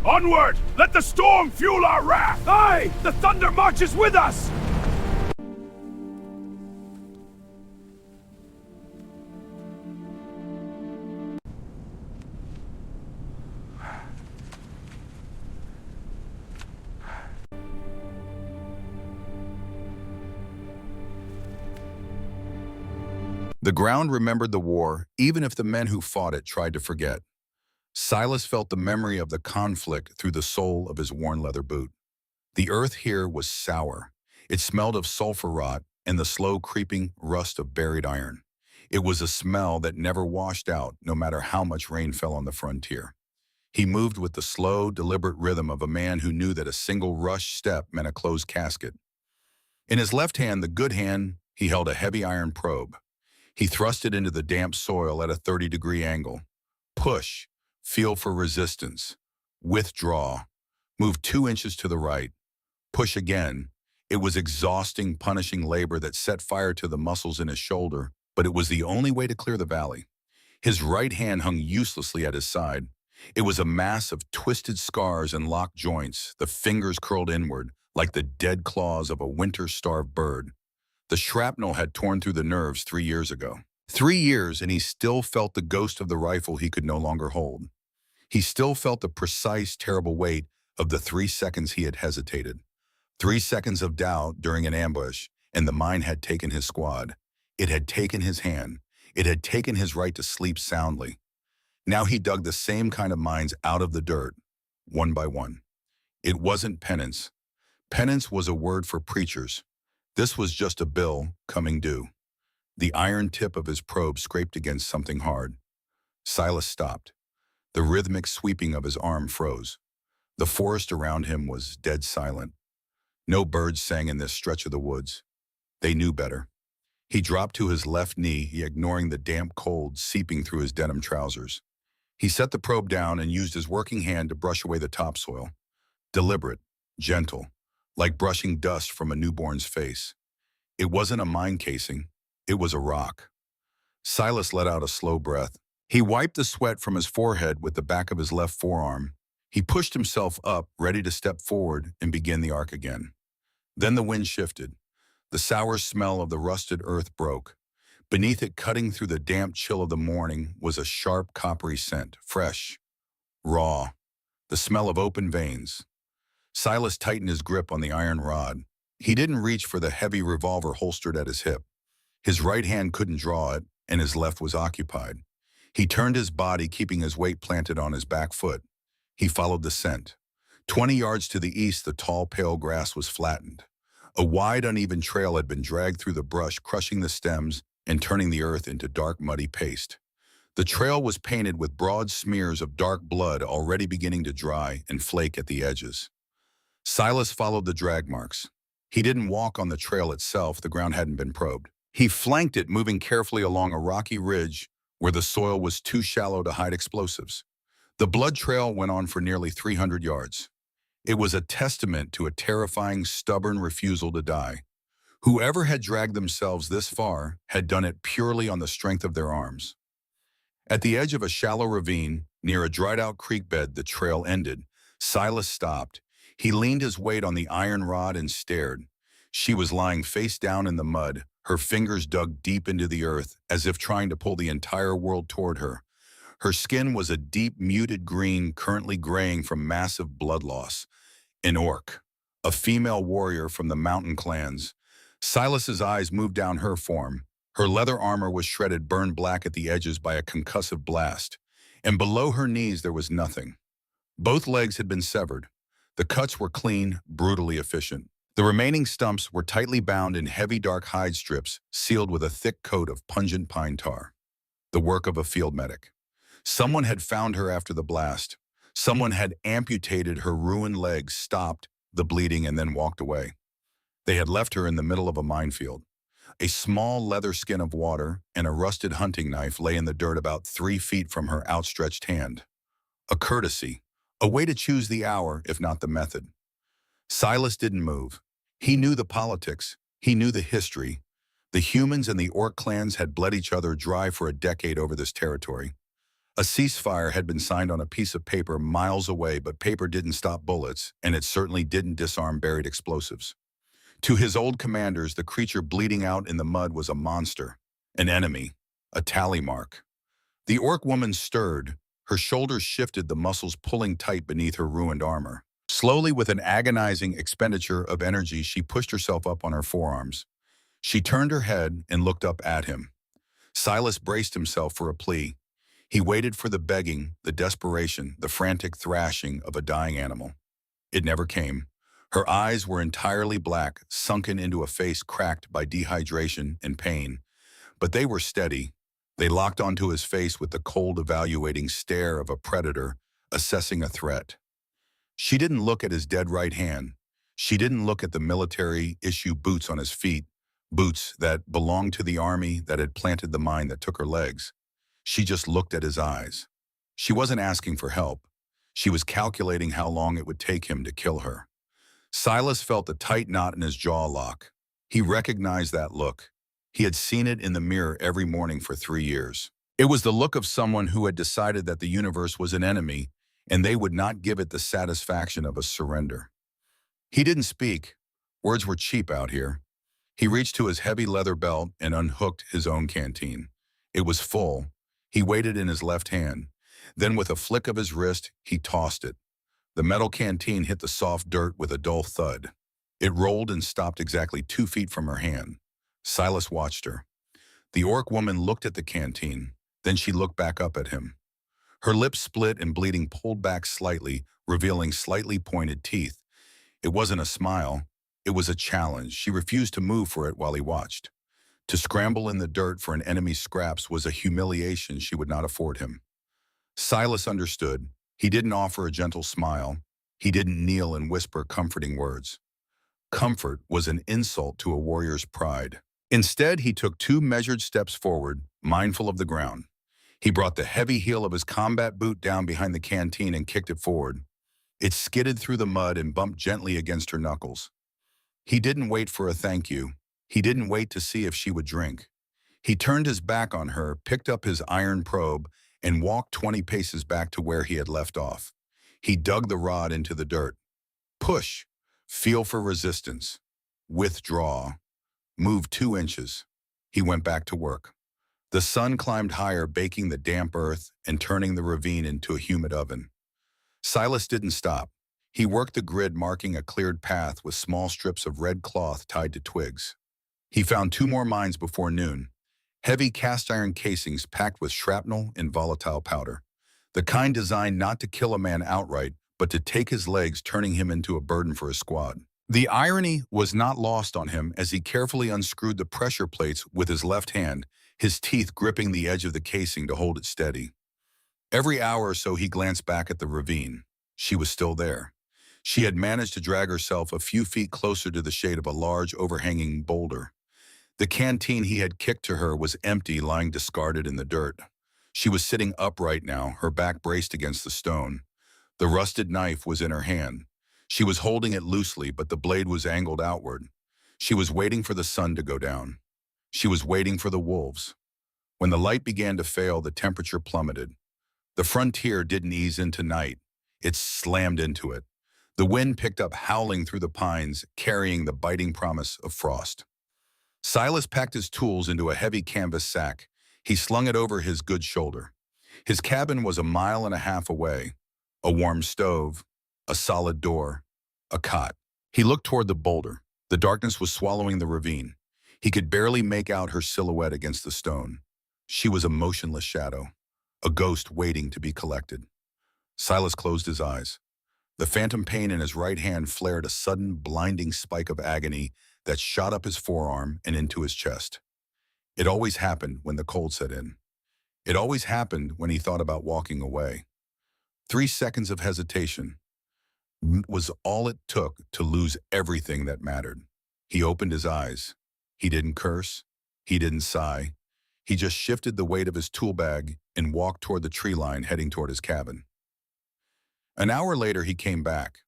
Onward! Let the storm fuel our wrath! Aye! The thunder marches with us! The ground remembered the war, even if the men who fought it tried to forget. Silas felt the memory of the conflict through the sole of his worn leather boot. The earth here was sour. It smelled of sulfur rot and the slow creeping rust of buried iron. It was a smell that never washed out, no matter how much rain fell on the frontier. He moved with the slow, deliberate rhythm of a man who knew that a single rush step meant a closed casket. In his left hand, the good hand, he held a heavy iron probe. He thrust it into the damp soil at a 30-degree angle. Push, feel for resistance. Withdraw, move 2 inches to the right. Push again. It was exhausting, punishing labor that set fire to the muscles in his shoulder, but it was the only way to clear the valley. His right hand hung uselessly at his side. It was a mass of twisted scars and locked joints, the fingers curled inward, like the dead claws of a winter-starved bird. The shrapnel had torn through the nerves 3 years ago. 3 years, and he still felt the ghost of the rifle he could no longer hold. He still felt the precise, terrible weight of the 3 seconds he had hesitated. 3 seconds of doubt during an ambush, and the mine had taken his squad. It had taken his hand. It had taken his right to sleep soundly. Now he dug the same kind of mines out of the dirt, one by one. It wasn't penance. Penance was a word for preachers. This was just a bill coming due. The iron tip of his probe scraped against something hard. Silas stopped. The rhythmic sweeping of his arm froze. The forest around him was dead silent. No birds sang in this stretch of the woods. They knew better. He dropped to his left knee, ignoring the damp cold seeping through his denim trousers. He set the probe down and used his working hand to brush away the topsoil. Deliberate, gentle, like brushing dust from a newborn's face. It wasn't a mine casing. It was a rock. Silas let out a slow breath. He wiped the sweat from his forehead with the back of his left forearm. He pushed himself up, ready to step forward and begin the arc again. Then the wind shifted. The sour smell of the rusted earth broke. Beneath it, cutting through the damp chill of the morning, was a sharp, coppery scent, fresh, raw, the smell of open veins. Silas tightened his grip on the iron rod. He didn't reach for the heavy revolver holstered at his hip. His right hand couldn't draw it, and his left was occupied. He turned his body, keeping his weight planted on his back foot. He followed the scent. 20 yards to the east, the tall, pale grass was flattened. A wide, uneven trail had been dragged through the brush, crushing the stems and turning the earth into dark, muddy paste. The trail was painted with broad smears of dark blood already beginning to dry and flake at the edges. Silas followed the drag marks. He didn't walk on the trail itself, the ground hadn't been probed. He flanked it, moving carefully along a rocky ridge where the soil was too shallow to hide explosives. The blood trail went on for nearly 300 yards. It was a testament to a terrifying, stubborn refusal to die. Whoever had dragged themselves this far had done it purely on the strength of their arms. At the edge of a shallow ravine, near a dried-out creek bed, the trail ended. Silas stopped. He leaned his weight on the iron rod and stared. She was lying face down in the mud, her fingers dug deep into the earth, as if trying to pull the entire world toward her. Her skin was a deep, muted green, currently graying from massive blood loss. An orc, a female warrior from the mountain clans. Silas's eyes moved down her form. Her leather armor was shredded, burned black at the edges by a concussive blast. And below her knees there was nothing. Both legs had been severed. The cuts were clean, brutally efficient. The remaining stumps were tightly bound in heavy dark hide strips, sealed with a thick coat of pungent pine tar. The work of a field medic. Someone had found her after the blast. Someone had amputated her ruined legs, stopped the bleeding, and then walked away. They had left her in the middle of a minefield. A small leather skin of water and a rusted hunting knife lay in the dirt about 3 feet from her outstretched hand. A courtesy, a way to choose the hour, if not the method. Silas didn't move. He knew the politics. He knew the history. The humans and the orc clans had bled each other dry for a decade over this territory. A ceasefire had been signed on a piece of paper miles away, but paper didn't stop bullets, and it certainly didn't disarm buried explosives. To his old commanders, the creature bleeding out in the mud was a monster, an enemy, a tally mark. The orc woman stirred. Her shoulders shifted, the muscles pulling tight beneath her ruined armor. Slowly, with an agonizing expenditure of energy, she pushed herself up on her forearms. She turned her head and looked up at him. Silas braced himself for a plea. He waited for the begging, the desperation, the frantic thrashing of a dying animal. It never came. Her eyes were entirely black, sunken into a face cracked by dehydration and pain. But they were steady. They locked onto his face with the cold, evaluating stare of a predator assessing a threat. She didn't look at his dead right hand. She didn't look at the military-issue boots on his feet, boots that belonged to the army that had planted the mine that took her legs. She just looked at his eyes. She wasn't asking for help. She was calculating how long it would take him to kill her. Silas felt a tight knot in his jaw lock. He recognized that look. He had seen it in the mirror every morning for 3 years. It was the look of someone who had decided that the universe was an enemy, and they would not give it the satisfaction of a surrender. He didn't speak. Words were cheap out here. He reached to his heavy leather belt and unhooked his own canteen. It was full. He weighed it in his left hand. Then with a flick of his wrist, he tossed it. The metal canteen hit the soft dirt with a dull thud. It rolled and stopped exactly 2 feet from her hand. Silas watched her. The orc woman looked at the canteen. Then she looked back up at him. Her lips split and bleeding pulled back slightly, revealing slightly pointed teeth. It wasn't a smile. It was a challenge. She refused to move for it while he watched. To scramble in the dirt for an enemy's scraps was a humiliation she would not afford him. Silas understood. He didn't offer a gentle smile. He didn't kneel and whisper comforting words. Comfort was an insult to a warrior's pride. Instead, he took 2 measured steps forward, mindful of the ground. He brought the heavy heel of his combat boot down behind the canteen and kicked it forward. It skidded through the mud and bumped gently against her knuckles. He didn't wait for a thank you. He didn't wait to see if she would drink. He turned his back on her, picked up his iron probe, and walked 20 paces back to where he had left off. He dug the rod into the dirt. Push. Feel for resistance. Withdraw. Move 2 inches. He went back to work. The sun climbed higher, baking the damp earth and turning the ravine into a humid oven. Silas didn't stop. He worked the grid, marking a cleared path with small strips of red cloth tied to twigs. He found 2 more mines before noon. Heavy cast-iron casings packed with shrapnel and volatile powder. The kind designed not to kill a man outright, but to take his legs, turning him into a burden for his squad. The irony was not lost on him as he carefully unscrewed the pressure plates with his left hand, his teeth gripping the edge of the casing to hold it steady. Every hour or so he glanced back at the ravine. She was still there. She had managed to drag herself a few feet closer to the shade of a large overhanging boulder. The canteen he had kicked to her was empty, lying discarded in the dirt. She was sitting upright now, her back braced against the stone. The rusted knife was in her hand. She was holding it loosely, but the blade was angled outward. She was waiting for the sun to go down. She was waiting for the wolves. When the light began to fail, the temperature plummeted. The frontier didn't ease into night. It slammed into it. The wind picked up, howling through the pines, carrying the biting promise of frost. Silas packed his tools into a heavy canvas sack. He slung it over his good shoulder. His cabin was 1.5 miles away. A warm stove, a solid door, a cot. He looked toward the boulder. The darkness was swallowing the ravine. He could barely make out her silhouette against the stone. She was a motionless shadow, a ghost waiting to be collected. Silas closed his eyes. The phantom pain in his right hand flared, a sudden, blinding spike of agony that shot up his forearm and into his chest. It always happened when the cold set in. It always happened when he thought about walking away. 3 seconds of hesitation was all it took to lose everything that mattered. He opened his eyes. He didn't curse. He didn't sigh. He just shifted the weight of his tool bag and walked toward the tree line, heading toward his cabin. An hour later, he came back.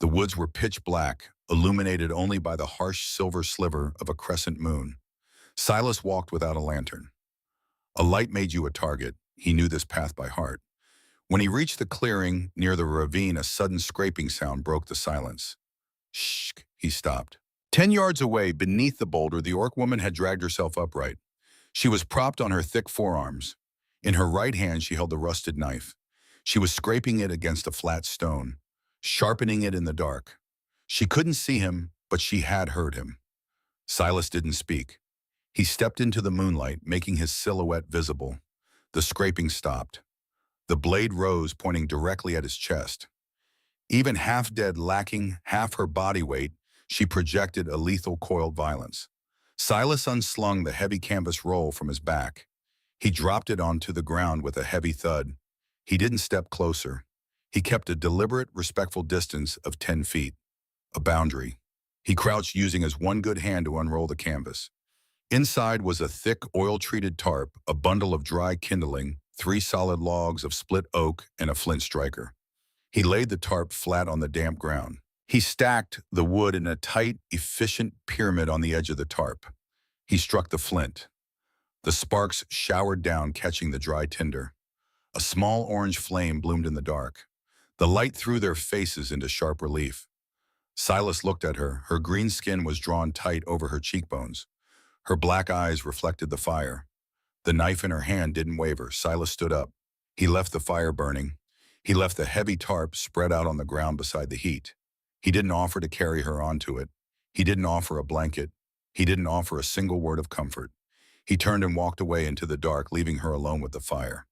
The woods were pitch black, illuminated only by the harsh silver sliver of a crescent moon. Silas walked without a lantern. A light made you a target. He knew this path by heart. When he reached the clearing near the ravine, a sudden scraping sound broke the silence. Shh, he stopped. 10 yards away, beneath the boulder, the orc woman had dragged herself upright. She was propped on her thick forearms. In her right hand, she held the rusted knife. She was scraping it against a flat stone, sharpening it in the dark. She couldn't see him, but she had heard him. Silas didn't speak. He stepped into the moonlight, making his silhouette visible. The scraping stopped. The blade rose, pointing directly at his chest. Even half dead, lacking half her body weight, she projected a lethal coiled violence. Silas unslung the heavy canvas roll from his back. He dropped it onto the ground with a heavy thud. He didn't step closer. He kept a deliberate, respectful distance of 10 feet. A boundary. He crouched, using his one good hand to unroll the canvas. Inside was a thick, oil-treated tarp, a bundle of dry kindling, 3 solid logs of split oak, and a flint striker. He laid the tarp flat on the damp ground. He stacked the wood in a tight, efficient pyramid on the edge of the tarp. He struck the flint. The sparks showered down, catching the dry tinder. A small orange flame bloomed in the dark. The light threw their faces into sharp relief. Silas looked at her. Her green skin was drawn tight over her cheekbones. Her black eyes reflected the fire. The knife in her hand didn't waver. Silas stood up. He left the fire burning. He left the heavy tarp spread out on the ground beside the heat. He didn't offer to carry her onto it. He didn't offer a blanket. He didn't offer a single word of comfort. He turned and walked away into the dark, leaving her alone with the fire.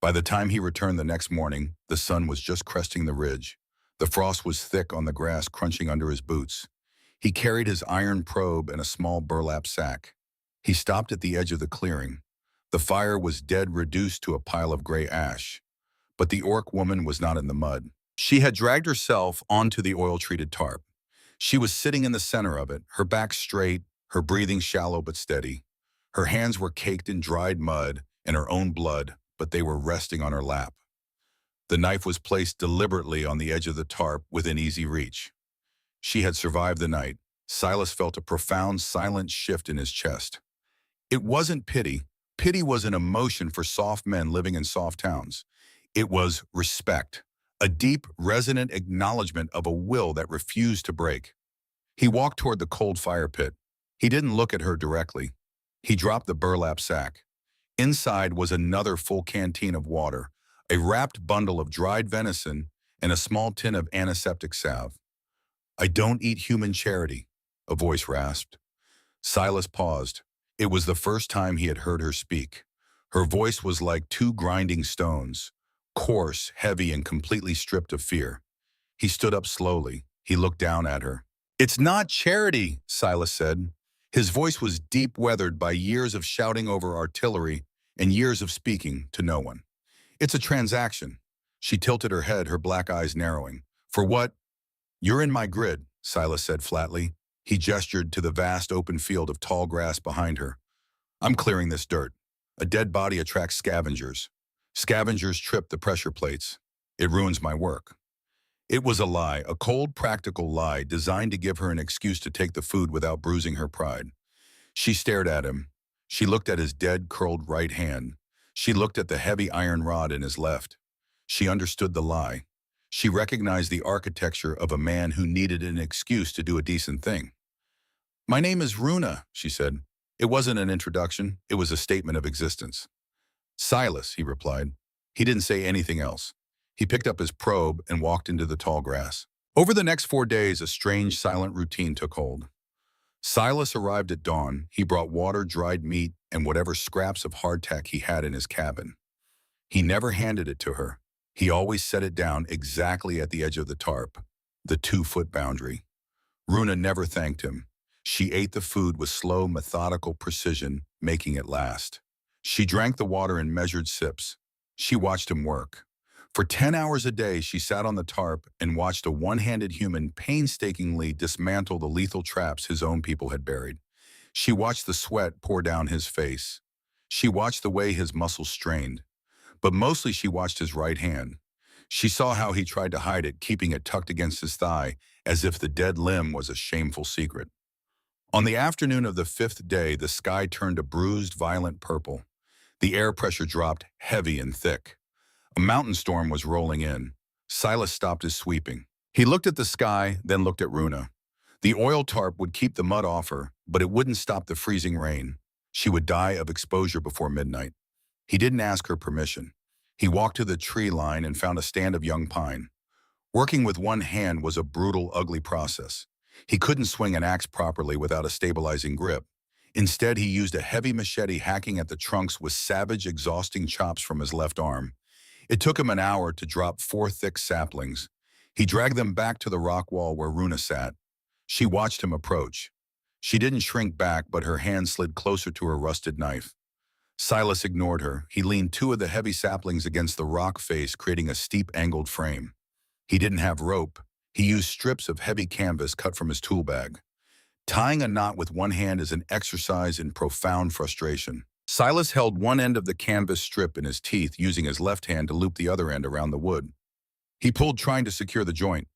By the time he returned the next morning, the sun was just cresting the ridge. The frost was thick on the grass, crunching under his boots. He carried his iron probe and a small burlap sack. He stopped at the edge of the clearing. The fire was dead, reduced to a pile of gray ash. But the orc woman was not in the mud. She had dragged herself onto the oil-treated tarp. She was sitting in the center of it, her back straight, her breathing shallow but steady. Her hands were caked in dried mud and her own blood, but they were resting on her lap. The knife was placed deliberately on the edge of the tarp within easy reach. She had survived the night. Silas felt a profound, silent shift in his chest. It wasn't pity. Pity was an emotion for soft men living in soft towns. It was respect, a deep, resonant acknowledgement of a will that refused to break. He walked toward the cold fire pit. He didn't look at her directly. He dropped the burlap sack. Inside was another full canteen of water, a wrapped bundle of dried venison, and a small tin of antiseptic salve. "I don't eat human charity," a voice rasped. Silas paused. It was the first time he had heard her speak. Her voice was like 2 grinding stones, coarse, heavy, and completely stripped of fear. He stood up slowly. He looked down at her. "It's not charity," Silas said. His voice was deep, weathered by years of shouting over artillery and years of speaking to no one. "It's a transaction." She tilted her head, her black eyes narrowing. "For what?" "You're in my grid," Silas said flatly. He gestured to the vast open field of tall grass behind her. "I'm clearing this dirt. A dead body attracts scavengers. Scavengers trip the pressure plates. It ruins my work." It was a lie, a cold, practical lie designed to give her an excuse to take the food without bruising her pride. She stared at him. She looked at his dead, curled right hand. She looked at the heavy iron rod in his left. She understood the lie. She recognized the architecture of a man who needed an excuse to do a decent thing. "My name is Runa," she said. It wasn't an introduction. It was a statement of existence. "Silas," he replied. He didn't say anything else. He picked up his probe and walked into the tall grass. Over the next 4 days, a strange, silent routine took hold. Silas arrived at dawn. He brought water, dried meat, and whatever scraps of hardtack he had in his cabin. He never handed it to her. He always set it down exactly at the edge of the tarp, the 2-foot boundary. Runa never thanked him. She ate the food with slow, methodical precision, making it last. She drank the water in measured sips. She watched him work. For 10 hours a day, she sat on the tarp and watched a one-handed human painstakingly dismantle the lethal traps his own people had buried. She watched the sweat pour down his face. She watched the way his muscles strained. But mostly she watched his right hand. She saw how he tried to hide it, keeping it tucked against his thigh, as if the dead limb was a shameful secret. On the afternoon of the 5th day, the sky turned a bruised, violent purple. The air pressure dropped heavy and thick. A mountain storm was rolling in. Silas stopped his sweeping. He looked at the sky, then looked at Runa. The oil tarp would keep the mud off her, but it wouldn't stop the freezing rain. She would die of exposure before midnight. He didn't ask her permission. He walked to the tree line and found a stand of young pine. Working with one hand was a brutal, ugly process. He couldn't swing an axe properly without a stabilizing grip. Instead, he used a heavy machete hacking at the trunks with savage, exhausting chops from his left arm. It took him an hour to drop 4 thick saplings. He dragged them back to the rock wall where Runa sat. She watched him approach. She didn't shrink back, but her hand slid closer to her rusted knife. Silas ignored her. He leaned 2 of the heavy saplings against the rock face, creating a steep, angled frame. He didn't have rope. He used strips of heavy canvas cut from his tool bag. Tying a knot with one hand is an exercise in profound frustration. Silas held one end of the canvas strip in his teeth, using his left hand to loop the other end around the wood. He pulled, trying to secure the joint.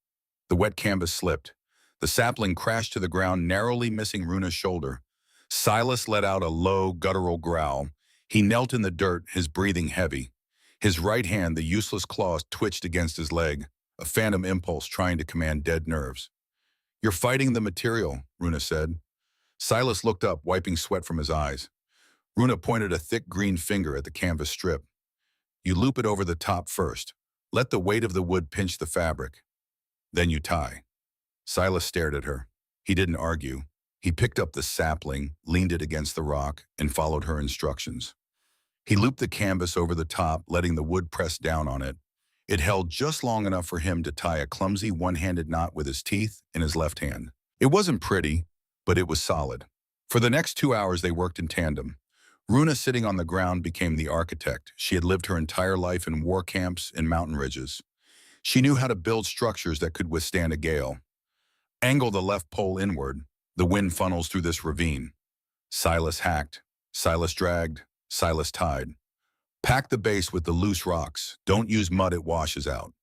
The wet canvas slipped. The sapling crashed to the ground, narrowly missing Runa's shoulder. Silas let out a low, guttural growl. He knelt in the dirt, his breathing heavy. His right hand, the useless claws, twitched against his leg, a phantom impulse trying to command dead nerves. "You're fighting the material," Runa said. Silas looked up, wiping sweat from his eyes. Runa pointed a thick green finger at the canvas strip. "You loop it over the top first. Let the weight of the wood pinch the fabric. Then you tie." Silas stared at her. He didn't argue. He picked up the sapling, leaned it against the rock, and followed her instructions. He looped the canvas over the top, letting the wood press down on it. It held just long enough for him to tie a clumsy one-handed knot with his teeth in his left hand. It wasn't pretty, but it was solid. For the next 2 hours, they worked in tandem. Runa, sitting on the ground, became the architect. She had lived her entire life in war camps and mountain ridges. She knew how to build structures that could withstand a gale. Angle the left pole inward. The wind funnels through this ravine. Silas hacked. Silas dragged. Silas tied. Pack the base with the loose rocks. Don't use mud, it washes out.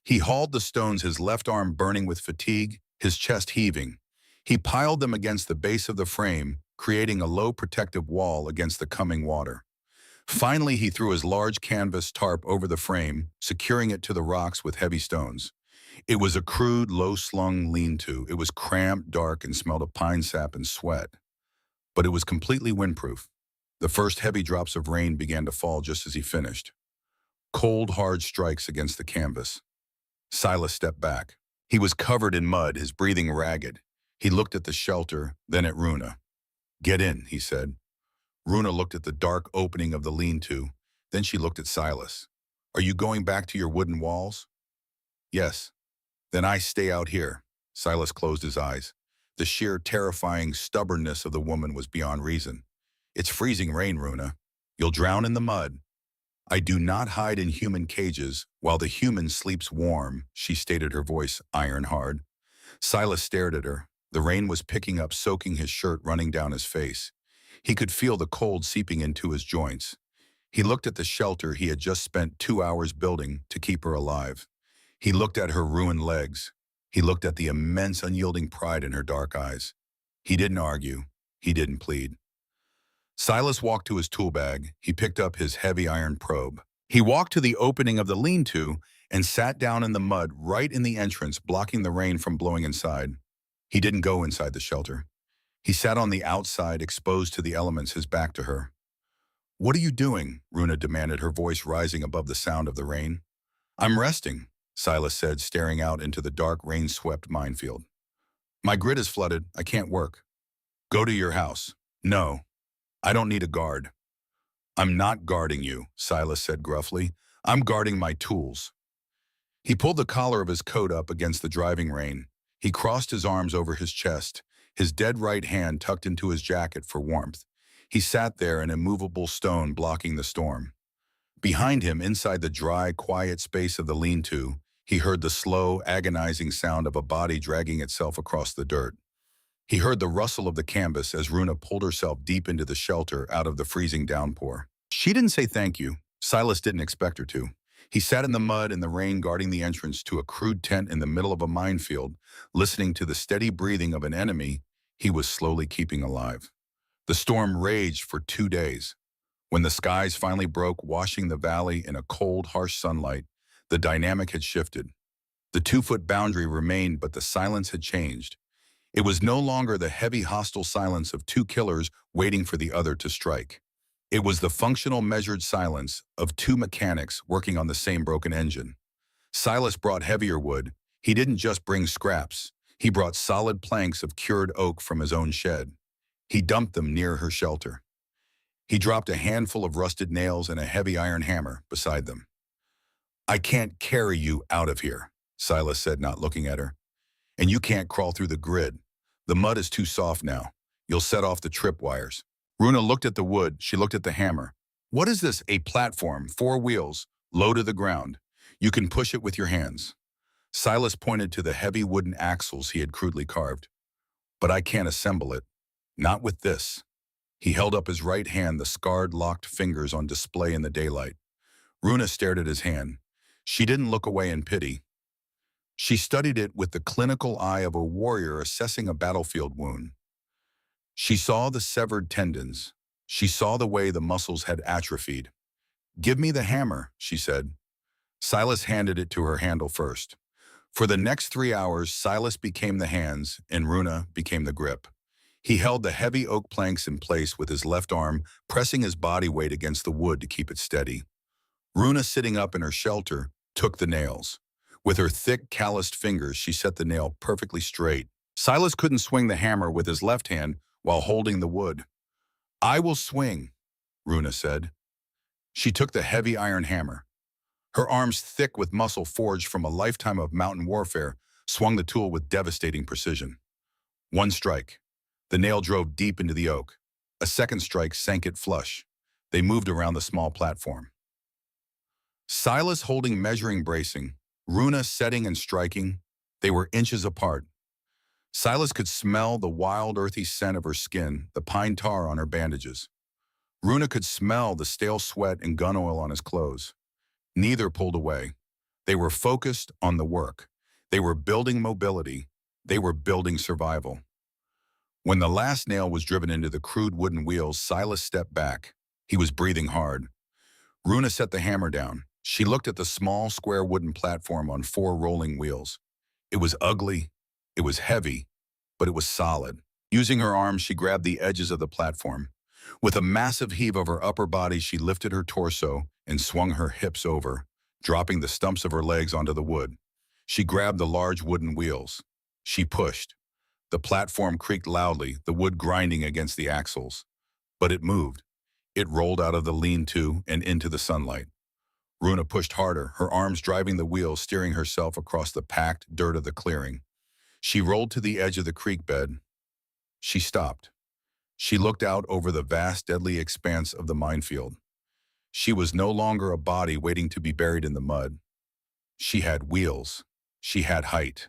He hauled the stones, his left arm burning with fatigue, his chest heaving. He piled them against the base of the frame, creating a low protective wall against the coming water. Finally, he threw his large canvas tarp over the frame, securing it to the rocks with heavy stones. It was a crude, low-slung lean-to. It was cramped, dark, and smelled of pine sap and sweat. But it was completely windproof. The first heavy drops of rain began to fall just as he finished. Cold, hard strikes against the canvas. Silas stepped back. He was covered in mud, his breathing ragged. He looked at the shelter, then at Runa. "Get in," he said. Runa looked at the dark opening of the lean-to. Then she looked at Silas. "Are you going back to your wooden walls?" "Yes." "Then I stay out here." Silas closed his eyes. The sheer, terrifying stubbornness of the woman was beyond reason. "It's freezing rain, Runa. You'll drown in the mud." "I do not hide in human cages while the human sleeps warm," she stated, her voice iron hard. Silas stared at her. The rain was picking up, soaking his shirt, running down his face. He could feel the cold seeping into his joints. He looked at the shelter he had just spent 2 hours building to keep her alive. He looked at her ruined legs. He looked at the immense, unyielding pride in her dark eyes. He didn't argue. He didn't plead. Silas walked to his tool bag. He picked up his heavy iron probe. He walked to the opening of the lean-to and sat down in the mud right in the entrance, blocking the rain from blowing inside. He didn't go inside the shelter. He sat on the outside, exposed to the elements, his back to her. "What are you doing?" Runa demanded, her voice rising above the sound of the rain. "I'm resting," Silas said, staring out into the dark, rain-swept minefield. "My grid is flooded. I can't work." "Go to your house." "No. I don't need a guard." "I'm not guarding you," Silas said gruffly. "I'm guarding my tools." He pulled the collar of his coat up against the driving rain. He crossed his arms over his chest, his dead right hand tucked into his jacket for warmth. He sat there, an immovable stone blocking the storm. Behind him, inside the dry, quiet space of the lean-to, he heard the slow, agonizing sound of a body dragging itself across the dirt. He heard the rustle of the canvas as Runa pulled herself deep into the shelter out of the freezing downpour. She didn't say thank you. Silas didn't expect her to. He sat in the mud and the rain, guarding the entrance to a crude tent in the middle of a minefield, listening to the steady breathing of an enemy he was slowly keeping alive. The storm raged for 2 days. When the skies finally broke, washing the valley in a cold, harsh sunlight, the dynamic had shifted. The 2-foot boundary remained, but the silence had changed. It was no longer the heavy, hostile silence of two killers waiting for the other to strike. It was the functional, measured silence of two mechanics working on the same broken engine. Silas brought heavier wood. He didn't just bring scraps. He brought solid planks of cured oak from his own shed. He dumped them near her shelter. He dropped a handful of rusted nails and a heavy iron hammer beside them. "I can't carry you out of here," Silas said, not looking at her. "And you can't crawl through the grid. The mud is too soft now. You'll set off the tripwires." Runa looked at the wood. She looked at the hammer. "What is this?" "A platform, 4 wheels, low to the ground. You can push it with your hands." Silas pointed to the heavy wooden axles he had crudely carved. "But I can't assemble it. Not with this." He held up his right hand, the scarred, locked fingers on display in the daylight. Runa stared at his hand. She didn't look away in pity. She studied it with the clinical eye of a warrior assessing a battlefield wound. She saw the severed tendons. She saw the way the muscles had atrophied. "Give me the hammer," she said. Silas handed it to her handle first. For the next 3 hours, Silas became the hands and Runa became the grip. He held the heavy oak planks in place with his left arm, pressing his body weight against the wood to keep it steady. Runa, sitting up in her shelter, took the nails. With her thick, calloused fingers, she set the nail perfectly straight. Silas couldn't swing the hammer with his left hand while holding the wood. "I will swing," Runa said. She took the heavy iron hammer. Her arms, thick with muscle forged from a lifetime of mountain warfare, swung the tool with devastating precision. One strike. The nail drove deep into the oak. A second strike sank it flush. They moved around the small platform. Silas holding measuring bracing, Runa setting and striking. They were inches apart. Silas could smell the wild, earthy scent of her skin, the pine tar on her bandages. Runa could smell the stale sweat and gun oil on his clothes. Neither pulled away. They were focused on the work. They were building mobility. They were building survival. When the last nail was driven into the crude wooden wheels, Silas stepped back. He was breathing hard. Runa set the hammer down. She looked at the small, square wooden platform on 4 rolling wheels. It was ugly. It was heavy, but it was solid. Using her arms, she grabbed the edges of the platform. With a massive heave of her upper body, she lifted her torso and swung her hips over, dropping the stumps of her legs onto the wood. She grabbed the large wooden wheels. She pushed. The platform creaked loudly, the wood grinding against the axles. But it moved. It rolled out of the lean-to and into the sunlight. Runa pushed harder, her arms driving the wheels, steering herself across the packed dirt of the clearing. She rolled to the edge of the creek bed. She stopped. She looked out over the vast, deadly expanse of the minefield. She was no longer a body waiting to be buried in the mud. She had wheels. She had height.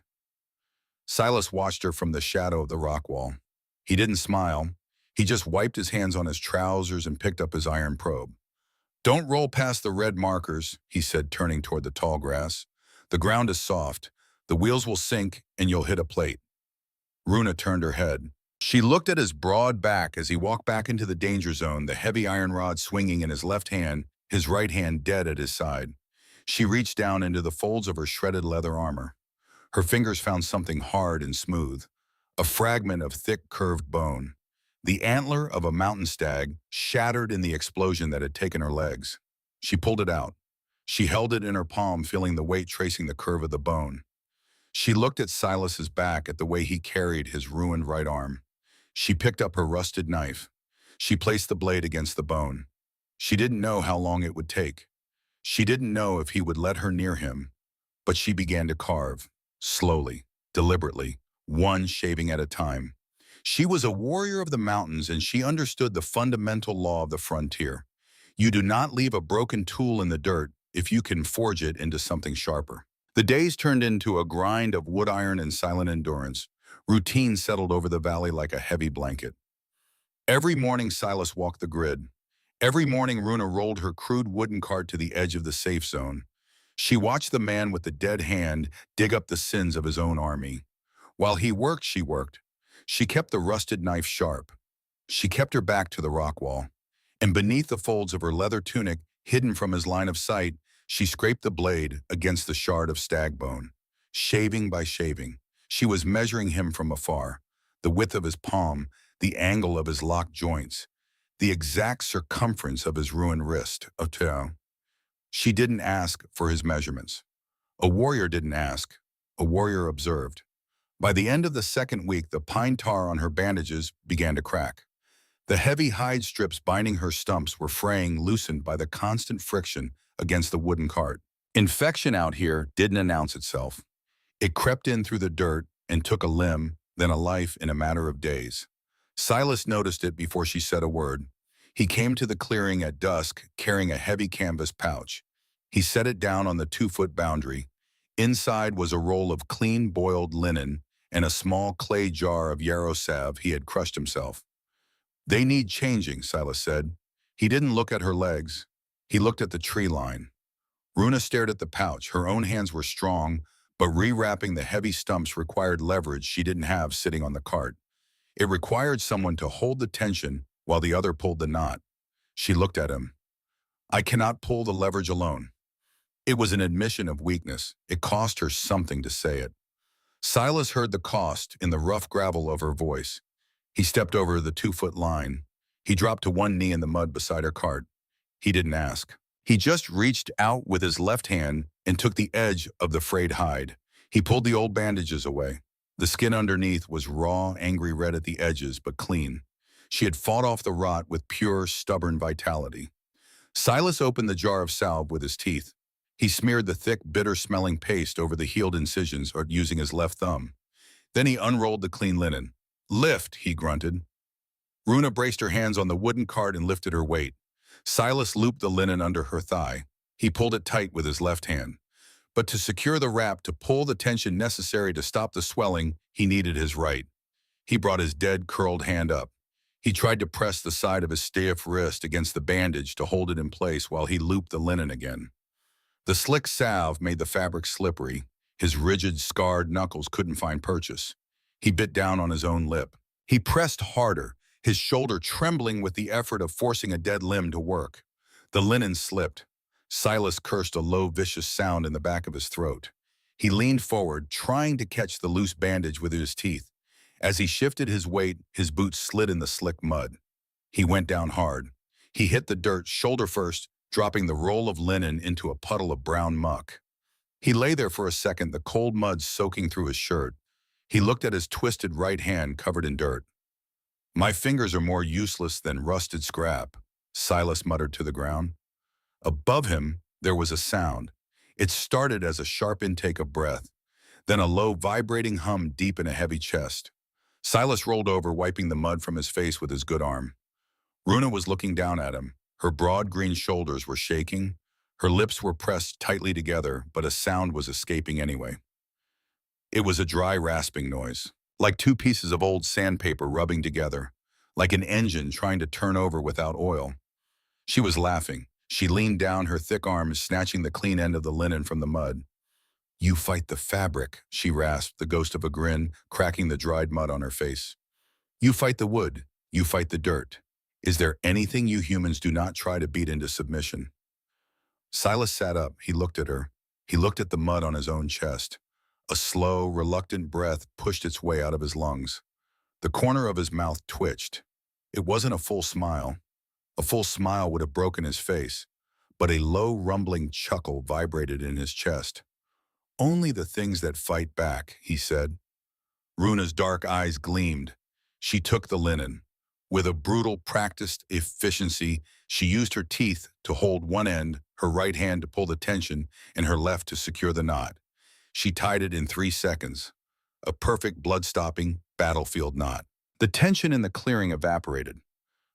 Silas watched her from the shadow of the rock wall. He didn't smile. He just wiped his hands on his trousers and picked up his iron probe. "Don't roll past the red markers," he said, turning toward the tall grass. "The ground is soft. The wheels will sink, and you'll hit a plate." Runa turned her head. She looked at his broad back as he walked back into the danger zone, the heavy iron rod swinging in his left hand, his right hand dead at his side. She reached down into the folds of her shredded leather armor. Her fingers found something hard and smooth, a fragment of thick, curved bone. The antler of a mountain stag, shattered in the explosion that had taken her legs. She pulled it out. She held it in her palm, feeling the weight tracing the curve of the bone. She looked at Silas's back, at the way he carried his ruined right arm. She picked up her rusted knife. She placed the blade against the bone. She didn't know how long it would take. She didn't know if he would let her near him, but she began to carve, slowly, deliberately, one shaving at a time. She was a warrior of the mountains, and she understood the fundamental law of the frontier. You do not leave a broken tool in the dirt if you can forge it into something sharper. The days turned into a grind of wood iron and silent endurance. Routine settled over the valley like a heavy blanket. Every morning, Silas walked the grid. Every morning, Runa rolled her crude wooden cart to the edge of the safe zone. She watched the man with the dead hand dig up the sins of his own army. While he worked, she worked. She kept the rusted knife sharp. She kept her back to the rock wall. And beneath the folds of her leather tunic, hidden from his line of sight, she scraped the blade against the shard of stag bone. Shaving by shaving, she was measuring him from afar, the width of his palm, the angle of his locked joints, the exact circumference of his ruined wrist. She didn't ask for his measurements. A warrior didn't ask. A warrior observed. By the end of the second week, the pine tar on her bandages began to crack. The heavy hide strips binding her stumps were fraying, loosened by the constant friction against the wooden cart. Infection out here didn't announce itself. It crept in through the dirt and took a limb, then a life in a matter of days. Silas noticed it before she said a word. He came to the clearing at dusk, carrying a heavy canvas pouch. He set it down on the 2-foot boundary. Inside was a roll of clean boiled linen and a small clay jar of yarrow salve he had crushed himself. They need changing, Silas said. He didn't look at her legs. He looked at the tree line. Runa stared at the pouch. Her own hands were strong, but rewrapping the heavy stumps required leverage she didn't have sitting on the cart. It required someone to hold the tension while the other pulled the knot. She looked at him. I cannot pull the leverage alone. It was an admission of weakness. It cost her something to say it. Silas heard the cost in the rough gravel of her voice. He stepped over the 2-foot line. He dropped to one knee in the mud beside her cart. He didn't ask. He just reached out with his left hand and took the edge of the frayed hide. He pulled the old bandages away. The skin underneath was raw, angry red at the edges, but clean. She had fought off the rot with pure, stubborn vitality. Silas opened the jar of salve with his teeth. He smeared the thick, bitter-smelling paste over the healed incisions using his left thumb. Then he unrolled the clean linen. Lift, he grunted. Runa braced her hands on the wooden cart and lifted her weight. Silas looped the linen under her thigh. He pulled it tight with his left hand. But to secure the wrap, to pull the tension necessary to stop the swelling, he needed his right. He brought his dead, curled hand up. He tried to press the side of his stiff wrist against the bandage to hold it in place while he looped the linen again. The slick salve made the fabric slippery. His rigid, scarred knuckles couldn't find purchase. He bit down on his own lip. He pressed harder, his shoulder trembling with the effort of forcing a dead limb to work. The linen slipped. Silas cursed a low, vicious sound in the back of his throat. He leaned forward, trying to catch the loose bandage with his teeth. As he shifted his weight, his boots slid in the slick mud. He went down hard. He hit the dirt shoulder first, dropping the roll of linen into a puddle of brown muck. He lay there for a second, the cold mud soaking through his shirt. He looked at his twisted right hand covered in dirt. My fingers are more useless than rusted scrap, Silas muttered to the ground. Above him, there was a sound. It started as a sharp intake of breath, then a low, vibrating hum deep in a heavy chest. Silas rolled over, wiping the mud from his face with his good arm. Runa was looking down at him. Her broad green shoulders were shaking. Her lips were pressed tightly together, but a sound was escaping anyway. It was a dry, rasping noise, like two pieces of old sandpaper rubbing together, like an engine trying to turn over without oil. She was laughing. She leaned down, her thick arms snatching the clean end of the linen from the mud. You fight the fabric, she rasped, the ghost of a grin cracking the dried mud on her face. You fight the wood. You fight the dirt. Is there anything you humans do not try to beat into submission? Silas sat up. He looked at her. He looked at the mud on his own chest. A slow, reluctant breath pushed its way out of his lungs. The corner of his mouth twitched. It wasn't a full smile. A full smile would have broken his face, but a low, rumbling chuckle vibrated in his chest. Only the things that fight back, he said. Runa's dark eyes gleamed. She took the linen. With a brutal, practiced efficiency, she used her teeth to hold one end, her right hand to pull the tension, and her left to secure the knot. She tied it in 3 seconds. A perfect blood-stopping battlefield knot. The tension in the clearing evaporated.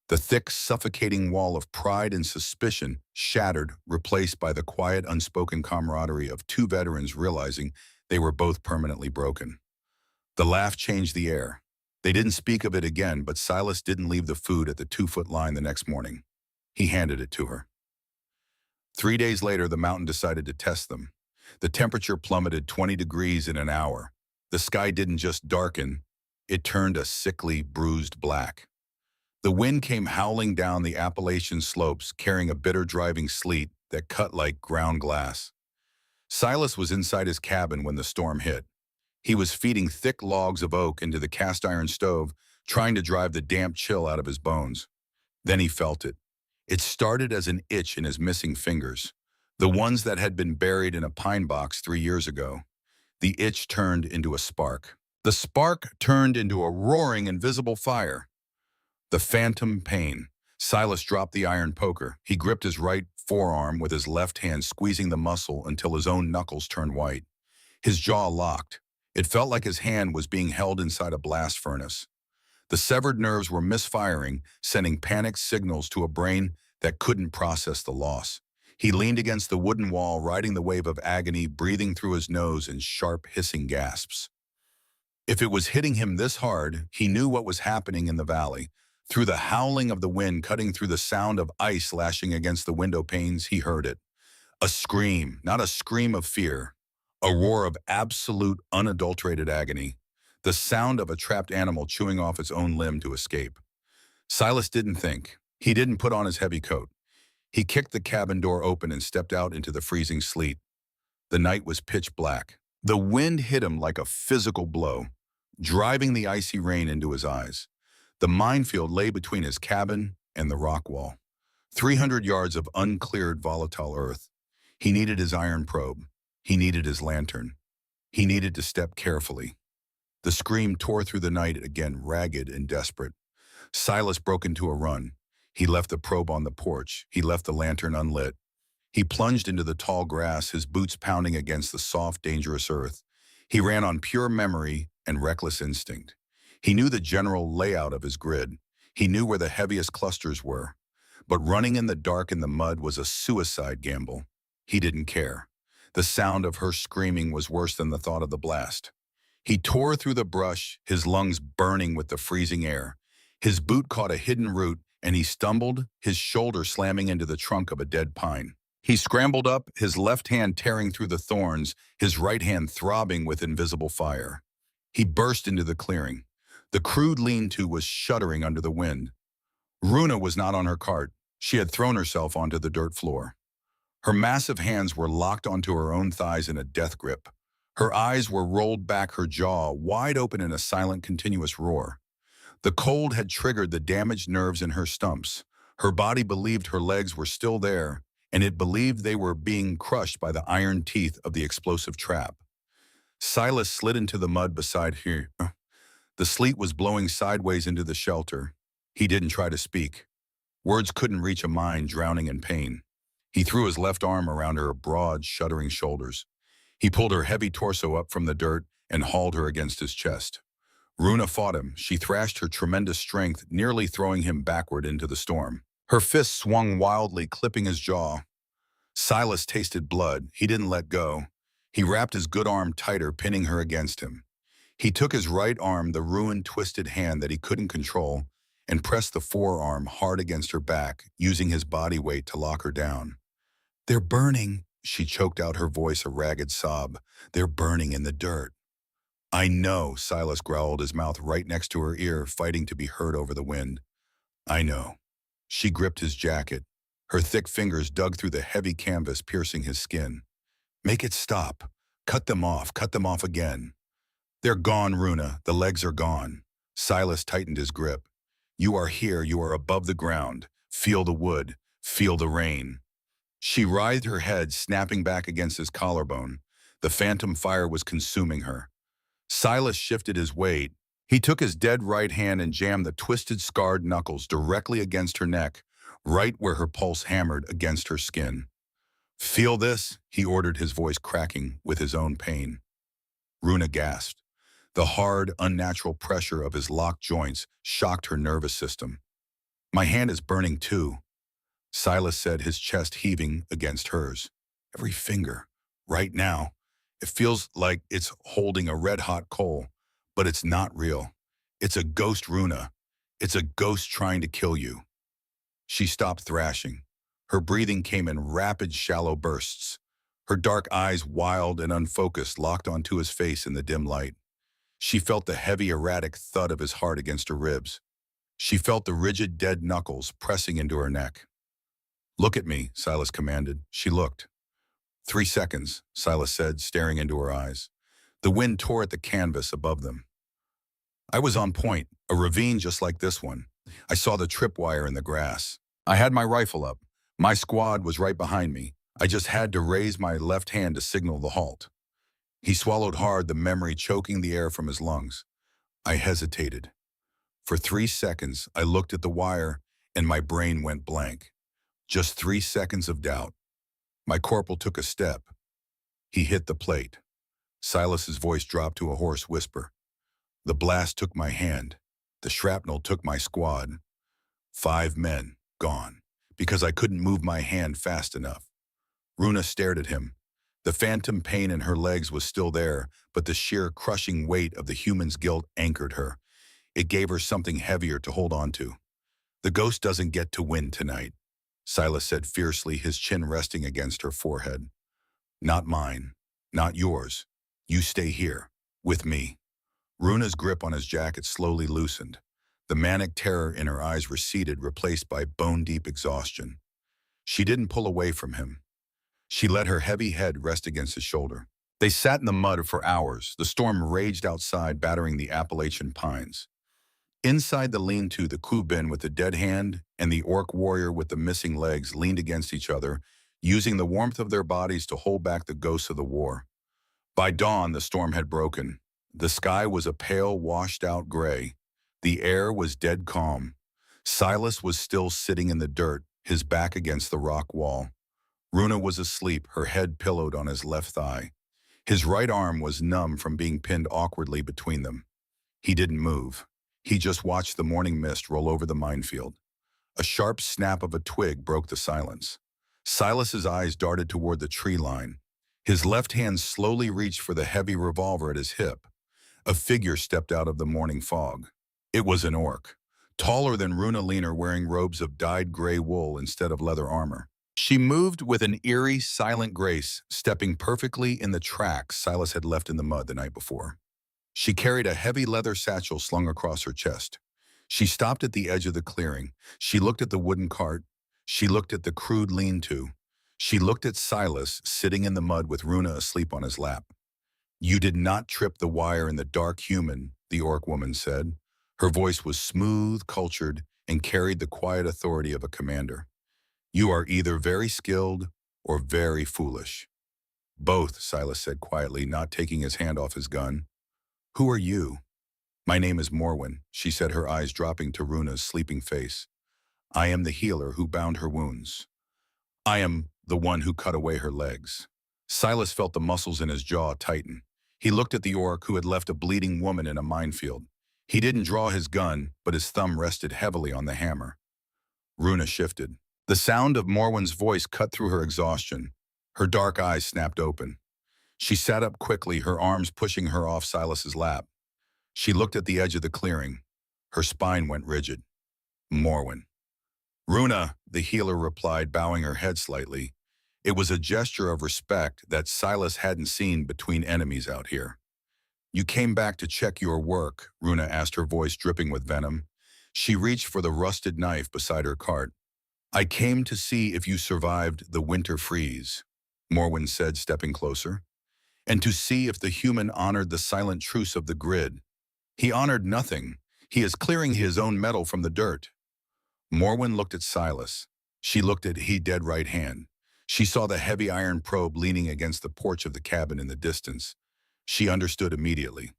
The thick, suffocating wall of pride and suspicion shattered, replaced by the quiet, unspoken camaraderie of two veterans realizing they were both permanently broken. The laugh changed the air. They didn't speak of it again, but Silas didn't leave the food at the 2-foot line the next morning. He handed it to her. 3 days later, the mountain decided to test them. The temperature plummeted 20 degrees in an hour. The sky didn't just darken, it turned a sickly, bruised black. The wind came howling down the Appalachian slopes, carrying a bitter driving sleet that cut like ground glass. Silas was inside his cabin when the storm hit. He was feeding thick logs of oak into the cast iron stove, trying to drive the damp chill out of his bones. Then he felt it. It started as an itch in his missing fingers, the ones that had been buried in a pine box 3 years ago. The itch turned into a spark. The spark turned into a roaring invisible fire. The phantom pain. Silas dropped the iron poker. He gripped his right forearm with his left hand, squeezing the muscle until his own knuckles turned white. His jaw locked. It felt like his hand was being held inside a blast furnace. The severed nerves were misfiring, sending panic signals to a brain that couldn't process the loss. He leaned against the wooden wall, riding the wave of agony, breathing through his nose in sharp, hissing gasps. If it was hitting him this hard, he knew what was happening in the valley. Through the howling of the wind cutting through the sound of ice lashing against the window panes, he heard it. A scream, not a scream of fear. A roar of absolute, unadulterated agony. The sound of a trapped animal chewing off its own limb to escape. Silas didn't think. He didn't put on his heavy coat. He kicked the cabin door open and stepped out into the freezing sleet. The night was pitch black. The wind hit him like a physical blow, driving the icy rain into his eyes. The minefield lay between his cabin and the rock wall. 300 yards of uncleared volatile earth. He needed his iron probe. He needed his lantern. He needed to step carefully. The scream tore through the night again, ragged and desperate. Silas broke into a run. He left the probe on the porch. He left the lantern unlit. He plunged into the tall grass, his boots pounding against the soft, dangerous earth. He ran on pure memory and reckless instinct. He knew the general layout of his grid. He knew where the heaviest clusters were. But running in the dark in the mud was a suicide gamble. He didn't care. The sound of her screaming was worse than the thought of the blast. He tore through the brush, his lungs burning with the freezing air. His boot caught a hidden root, and he stumbled, his shoulder slamming into the trunk of a dead pine. He scrambled up, his left hand tearing through the thorns, his right hand throbbing with invisible fire. He burst into the clearing. The crude lean-to was shuddering under the wind. Runa was not on her cart. She had thrown herself onto the dirt floor. Her massive hands were locked onto her own thighs in a death grip. Her eyes were rolled back, her jaw wide open in a silent, continuous roar. The cold had triggered the damaged nerves in her stumps. Her body believed her legs were still there, and it believed they were being crushed by the iron teeth of the explosive trap. Silas slid into the mud beside her. The sleet was blowing sideways into the shelter. He didn't try to speak. Words couldn't reach a mind drowning in pain. He threw his left arm around her broad, shuddering shoulders. He pulled her heavy torso up from the dirt and hauled her against his chest. Runa fought him. She thrashed her tremendous strength, nearly throwing him backward into the storm. Her fists swung wildly, clipping his jaw. Silas tasted blood. He didn't let go. He wrapped his good arm tighter, pinning her against him. He took his right arm, the ruined, twisted hand that he couldn't control, and pressed the forearm hard against her back, using his body weight to lock her down. "They're burning," she choked out, her voice a ragged sob. "They're burning in the dirt." "I know," Silas growled, his mouth right next to her ear, fighting to be heard over the wind. "I know." She gripped his jacket. Her thick fingers dug through the heavy canvas, piercing his skin. "Make it stop. Cut them off again." "They're gone, Runa. The legs are gone." Silas tightened his grip. "You are here. You are above the ground. Feel the wood. Feel the rain." She writhed her head, snapping back against his collarbone. The phantom fire was consuming her. Silas shifted his weight. He took his dead right hand and jammed the twisted, scarred knuckles directly against her neck, right where her pulse hammered against her skin. "Feel this?" he ordered, his voice cracking with his own pain. Runa gasped. The hard, unnatural pressure of his locked joints shocked her nervous system. "My hand is burning too," Silas said, his chest heaving against hers. "Every finger. Right now. It feels like it's holding a red-hot coal, but it's not real. It's a ghost, Runa. It's a ghost trying to kill you." She stopped thrashing. Her breathing came in rapid, shallow bursts. Her dark eyes, wild and unfocused, locked onto his face in the dim light. She felt the heavy, erratic thud of his heart against her ribs. She felt the rigid, dead knuckles pressing into her neck. "Look at me," Silas commanded. She looked. 3 seconds, Silas said, staring into her eyes. The wind tore at the canvas above them. "I was on point, a ravine just like this one. I saw the tripwire in the grass. I had my rifle up. My squad was right behind me. I just had to raise my left hand to signal the halt." He swallowed hard, the memory choking the air from his lungs. I hesitated. For 3 seconds, I looked at the wire, and my brain went blank. Just 3 seconds of doubt. My corporal took a step. He hit the plate. Silas's voice dropped to a hoarse whisper. The blast took my hand. The shrapnel took my squad. 5 men, gone, because I couldn't move my hand fast enough. Runa stared at him. The phantom pain in her legs was still there, but the sheer crushing weight of the human's guilt anchored her. It gave her something heavier to hold on to. "The ghost doesn't get to win tonight," Silas said fiercely, his chin resting against her forehead. "Not mine. Not yours. You stay here. With me." Runa's grip on his jacket slowly loosened. The manic terror in her eyes receded, replaced by bone-deep exhaustion. She didn't pull away from him. She let her heavy head rest against his shoulder. They sat in the mud for hours. The storm raged outside, battering the Appalachian pines. Inside the lean-to, the Kuban with the dead hand and the orc warrior with the missing legs leaned against each other, using the warmth of their bodies to hold back the ghosts of the war. By dawn, the storm had broken. The sky was a pale, washed-out gray. The air was dead calm. Silas was still sitting in the dirt, his back against the rock wall. Runa was asleep, her head pillowed on his left thigh. His right arm was numb from being pinned awkwardly between them. He didn't move. He just watched the morning mist roll over the minefield. A sharp snap of a twig broke the silence. Silas's eyes darted toward the tree line. His left hand slowly reached for the heavy revolver at his hip. A figure stepped out of the morning fog. It was an orc, taller than Runa Leaner, wearing robes of dyed gray wool instead of leather armor. She moved with an eerie, silent grace, stepping perfectly in the tracks Silas had left in the mud the night before. She carried a heavy leather satchel slung across her chest. She stopped at the edge of the clearing. She looked at the wooden cart. She looked at the crude lean-to. She looked at Silas, sitting in the mud with Runa asleep on his lap. "You did not trip the wire in the dark, human," the orc woman said. Her voice was smooth, cultured, and carried the quiet authority of a commander. "You are either very skilled or very foolish." "Both," Silas said quietly, not taking his hand off his gun. "Who are you?" "My name is Morwen," she said, her eyes dropping to Runa's sleeping face. "I am the healer who bound her wounds. I am the one who cut away her legs." Silas felt the muscles in his jaw tighten. He looked at the orc who had left a bleeding woman in a minefield. He didn't draw his gun, but his thumb rested heavily on the hammer. Runa shifted. The sound of Morwen's voice cut through her exhaustion. Her dark eyes snapped open. She sat up quickly, her arms pushing her off Silas's lap. She looked at the edge of the clearing. Her spine went rigid. "Morwen." "Runa," the healer replied, bowing her head slightly. It was a gesture of respect that Silas hadn't seen between enemies out here. "You came back to check your work," Runa asked, her voice dripping with venom. She reached for the rusted knife beside her cart. "I came to see if you survived the winter freeze," Morwen said, stepping closer. "And to see if the human honored the silent truce of the grid. He honored nothing. He is clearing his own metal from the dirt." Morwen looked at Silas. She looked at his dead right hand. She saw the heavy iron probe leaning against the porch of the cabin in the distance. She understood immediately.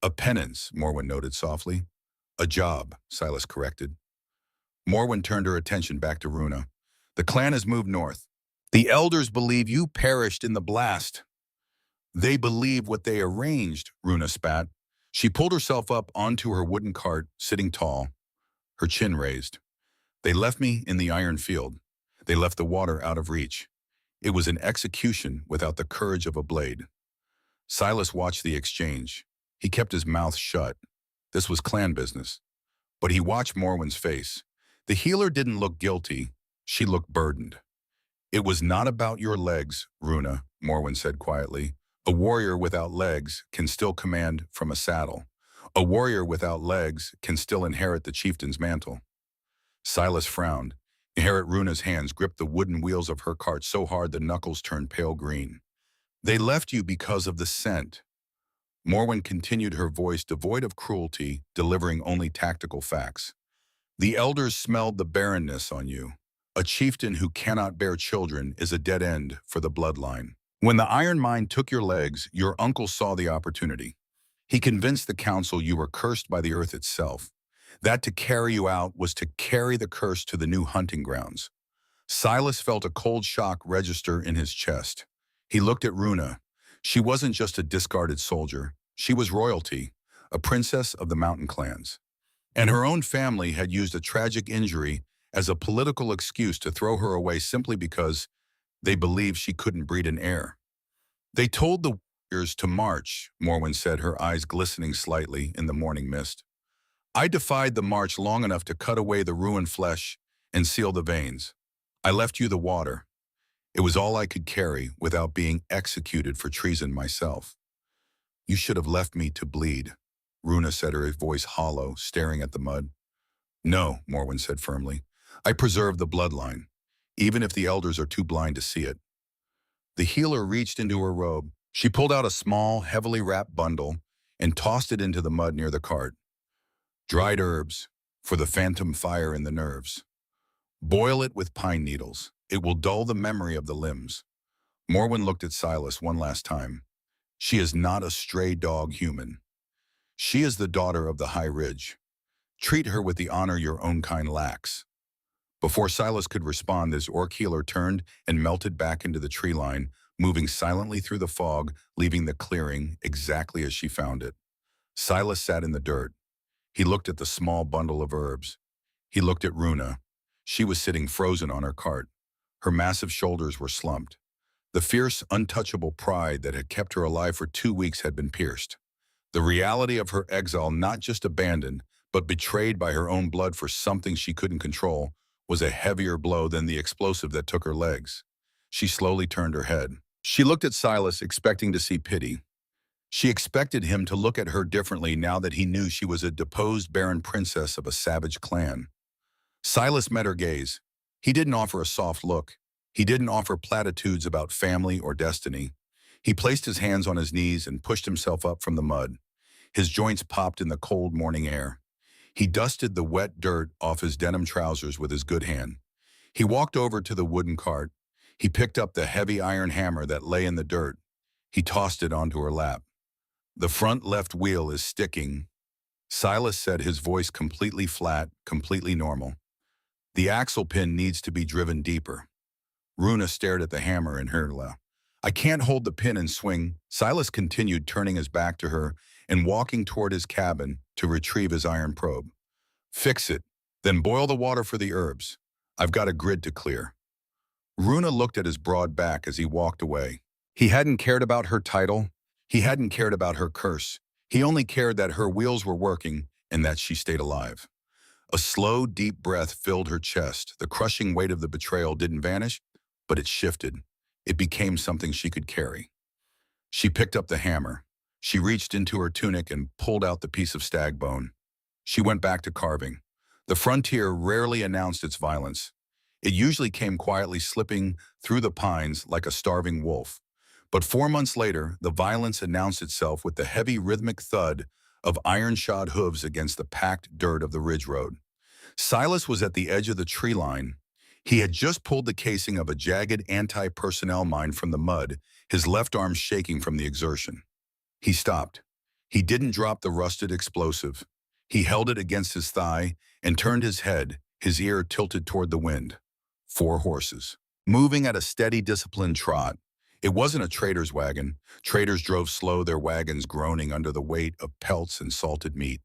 "A penance," Morwen noted softly. "A job," Silas corrected. Morwen turned her attention back to Runa. "The clan has moved north. The elders believe you perished in the blast." "They believe what they arranged," Runa spat. She pulled herself up onto her wooden cart, sitting tall, her chin raised. "They left me in the iron field. They left the water out of reach. It was an execution without the courage of a blade." Silas watched the exchange. He kept his mouth shut. This was clan business. But he watched Morwen's face. The healer didn't look guilty. She looked burdened. "It was not about your legs, Runa," Morwen said quietly. "A warrior without legs can still command from a saddle. A warrior without legs can still inherit the chieftain's mantle. Silas frowned. Inherit Runa's hands gripped the wooden wheels of her cart so hard the knuckles turned pale green. They left you because of the scent. Morwen continued, her voice devoid of cruelty, delivering only tactical facts. The elders smelled the barrenness on you. A chieftain who cannot bear children is a dead end for the bloodline. When the Iron Mine took your legs, your uncle saw the opportunity. He convinced the council you were cursed by the earth itself. That to carry you out was to carry the curse to the new hunting grounds. Silas felt a cold shock register in his chest. He looked at Runa. She wasn't just a discarded soldier. She was royalty, a princess of the mountain clans. And her own family had used a tragic injury as a political excuse to throw her away simply because they believed she couldn't breed an heir. They told the warriors to march, Morwen said, her eyes glistening slightly in the morning mist. I defied the march long enough to cut away the ruined flesh and seal the veins. I left you the water. It was all I could carry without being executed for treason myself. You should have left me to bleed, Runa said, her voice hollow, staring at the mud. No, Morwen said firmly. I preserve the bloodline, even if the elders are too blind to see it. The healer reached into her robe. She pulled out a small, heavily wrapped bundle and tossed it into the mud near the cart. Dried herbs, for the phantom fire in the nerves. Boil it with pine needles. It will dull the memory of the limbs. Morwen looked at Silas one last time. She is not a stray dog human. She is the daughter of the High Ridge. Treat her with the honor your own kind lacks. Before Silas could respond, this orc healer turned and melted back into the tree line, moving silently through the fog, leaving the clearing exactly as she found it. Silas sat in the dirt. He looked at the small bundle of herbs. He looked at Runa. She was sitting frozen on her cart. Her massive shoulders were slumped. The fierce, untouchable pride that had kept her alive for 2 weeks had been pierced. The reality of her exile, not just abandoned, but betrayed by her own blood for something she couldn't control, was a heavier blow than the explosive that took her legs. She slowly turned her head. She looked at Silas, expecting to see pity. She expected him to look at her differently now that he knew she was a deposed barren princess of a savage clan. Silas met her gaze. He didn't offer a soft look. He didn't offer platitudes about family or destiny. He placed his hands on his knees and pushed himself up from the mud. His joints popped in the cold morning air. He dusted the wet dirt off his denim trousers with his good hand. He walked over to the wooden cart. He picked up the heavy iron hammer that lay in the dirt. He tossed it onto her lap. The front left wheel is sticking, Silas said, his voice completely flat, completely normal. The axle pin needs to be driven deeper. Runa stared at the hammer in her lap. I can't hold the pin and swing. Silas continued, turning his back to her and walking toward his cabin to retrieve his iron probe. Fix it, then boil the water for the herbs. I've got a grid to clear. Runa looked at his broad back as he walked away. He hadn't cared about her title. He hadn't cared about her curse. He only cared that her wheels were working and that she stayed alive. A slow, deep breath filled her chest. The crushing weight of the betrayal didn't vanish, but it shifted. It became something she could carry. She picked up the hammer. She reached into her tunic and pulled out the piece of stag bone. She went back to carving. The frontier rarely announced its violence. It usually came quietly, slipping through the pines like a starving wolf. But 4 months later, the violence announced itself with the heavy rhythmic thud of iron-shod hooves against the packed dirt of the ridge road. Silas was at the edge of the tree line. He had just pulled the casing of a jagged anti-personnel mine from the mud, his left arm shaking from the exertion. He stopped. He didn't drop the rusted explosive. He held it against his thigh and turned his head, his ear tilted toward the wind. 4 horses, moving at a steady, disciplined trot. It wasn't a trader's wagon. Traders drove slow, their wagons groaning under the weight of pelts and salted meat.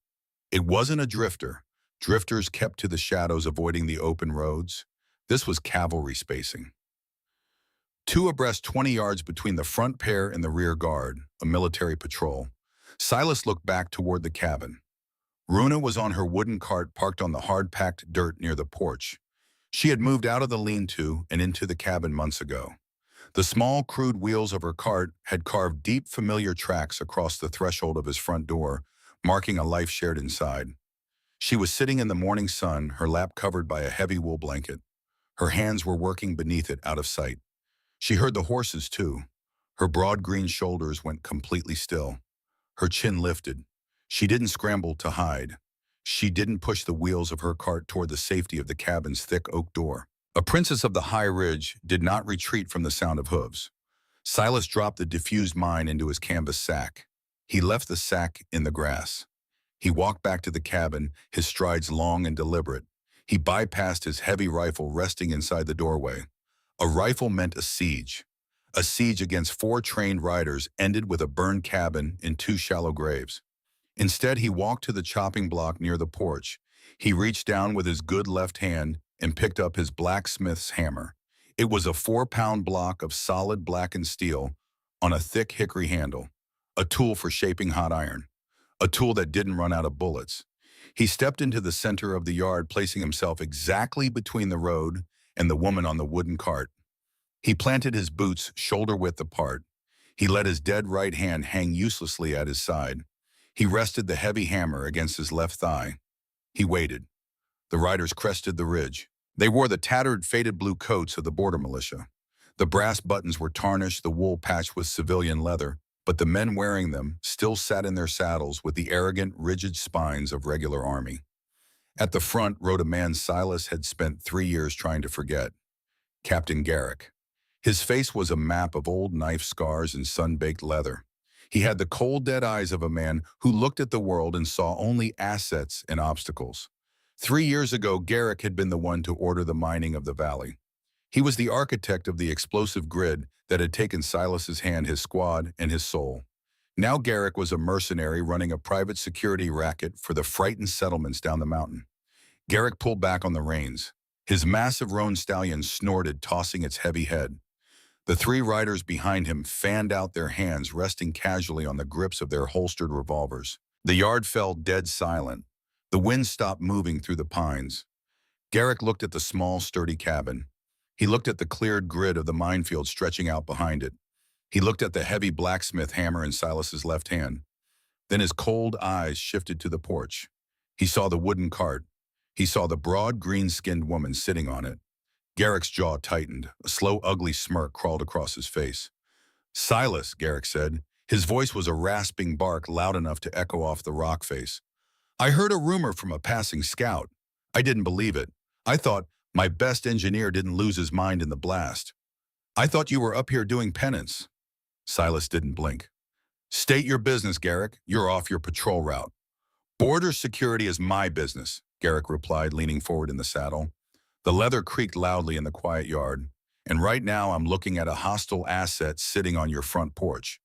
It wasn't a drifter. Drifters kept to the shadows, avoiding the open roads. This was cavalry spacing. 2 abreast, 20 yards between the front pair and the rear guard, a military patrol. Silas looked back toward the cabin. Runa was on her wooden cart parked on the hard-packed dirt near the porch. She had moved out of the lean-to and into the cabin months ago. The small, crude wheels of her cart had carved deep, familiar tracks across the threshold of his front door, marking a life shared inside. She was sitting in the morning sun, her lap covered by a heavy wool blanket. Her hands were working beneath it, out of sight. She heard the horses, too. Her broad green shoulders went completely still. Her chin lifted. She didn't scramble to hide. She didn't push the wheels of her cart toward the safety of the cabin's thick oak door. A princess of the high ridge did not retreat from the sound of hooves. Silas dropped the diffused mine into his canvas sack. He left the sack in the grass. He walked back to the cabin, his strides long and deliberate. He bypassed his heavy rifle resting inside the doorway. A rifle meant a siege. A siege against 4 trained riders ended with a burned cabin in 2 shallow graves. Instead, he walked to the chopping block near the porch. He reached down with his good left hand and picked up his blacksmith's hammer. It was a 4-pound block of solid blackened steel on a thick hickory handle, a tool for shaping hot iron, a tool that didn't run out of bullets. He stepped into the center of the yard, placing himself exactly between the road and the woman on the wooden cart. He planted his boots shoulder-width apart. He let his dead right hand hang uselessly at his side. He rested the heavy hammer against his left thigh. He waited. The riders crested the ridge. They wore the tattered, faded blue coats of the border militia. The brass buttons were tarnished, the wool patched with civilian leather, but the men wearing them still sat in their saddles with the arrogant, rigid spines of regular army. At the front rode a man Silas had spent 3 years trying to forget, Captain Garrick. His face was a map of old knife scars and sun-baked leather. He had the cold, dead eyes of a man who looked at the world and saw only assets and obstacles. 3 years ago, Garrick had been the one to order the mining of the valley. He was the architect of the explosive grid that had taken Silas's hand, his squad, and his soul. Now Garrick was a mercenary running a private security racket for the frightened settlements down the mountain. Garrick pulled back on the reins. His massive roan stallion snorted, tossing its heavy head. The 3 riders behind him fanned out their hands, resting casually on the grips of their holstered revolvers. The yard fell dead silent. The wind stopped moving through the pines. Garrick looked at the small, sturdy cabin. He looked at the cleared grid of the minefield stretching out behind it. He looked at the heavy blacksmith hammer in Silas's left hand. Then his cold eyes shifted to the porch. He saw the wooden cart. He saw the broad, green-skinned woman sitting on it. Garrick's jaw tightened. A slow, ugly smirk crawled across his face. "Silas," Garrick said. His voice was a rasping bark loud enough to echo off the rock face. "I heard a rumor from a passing scout. I didn't believe it. I thought my best engineer didn't lose his mind in the blast. I thought you were up here doing penance." Silas didn't blink. "State your business, Garrick. You're off your patrol route." "Border security is my business," Garrick replied, leaning forward in the saddle. The leather creaked loudly in the quiet yard. "And right now I'm looking at a hostile asset sitting on your front porch."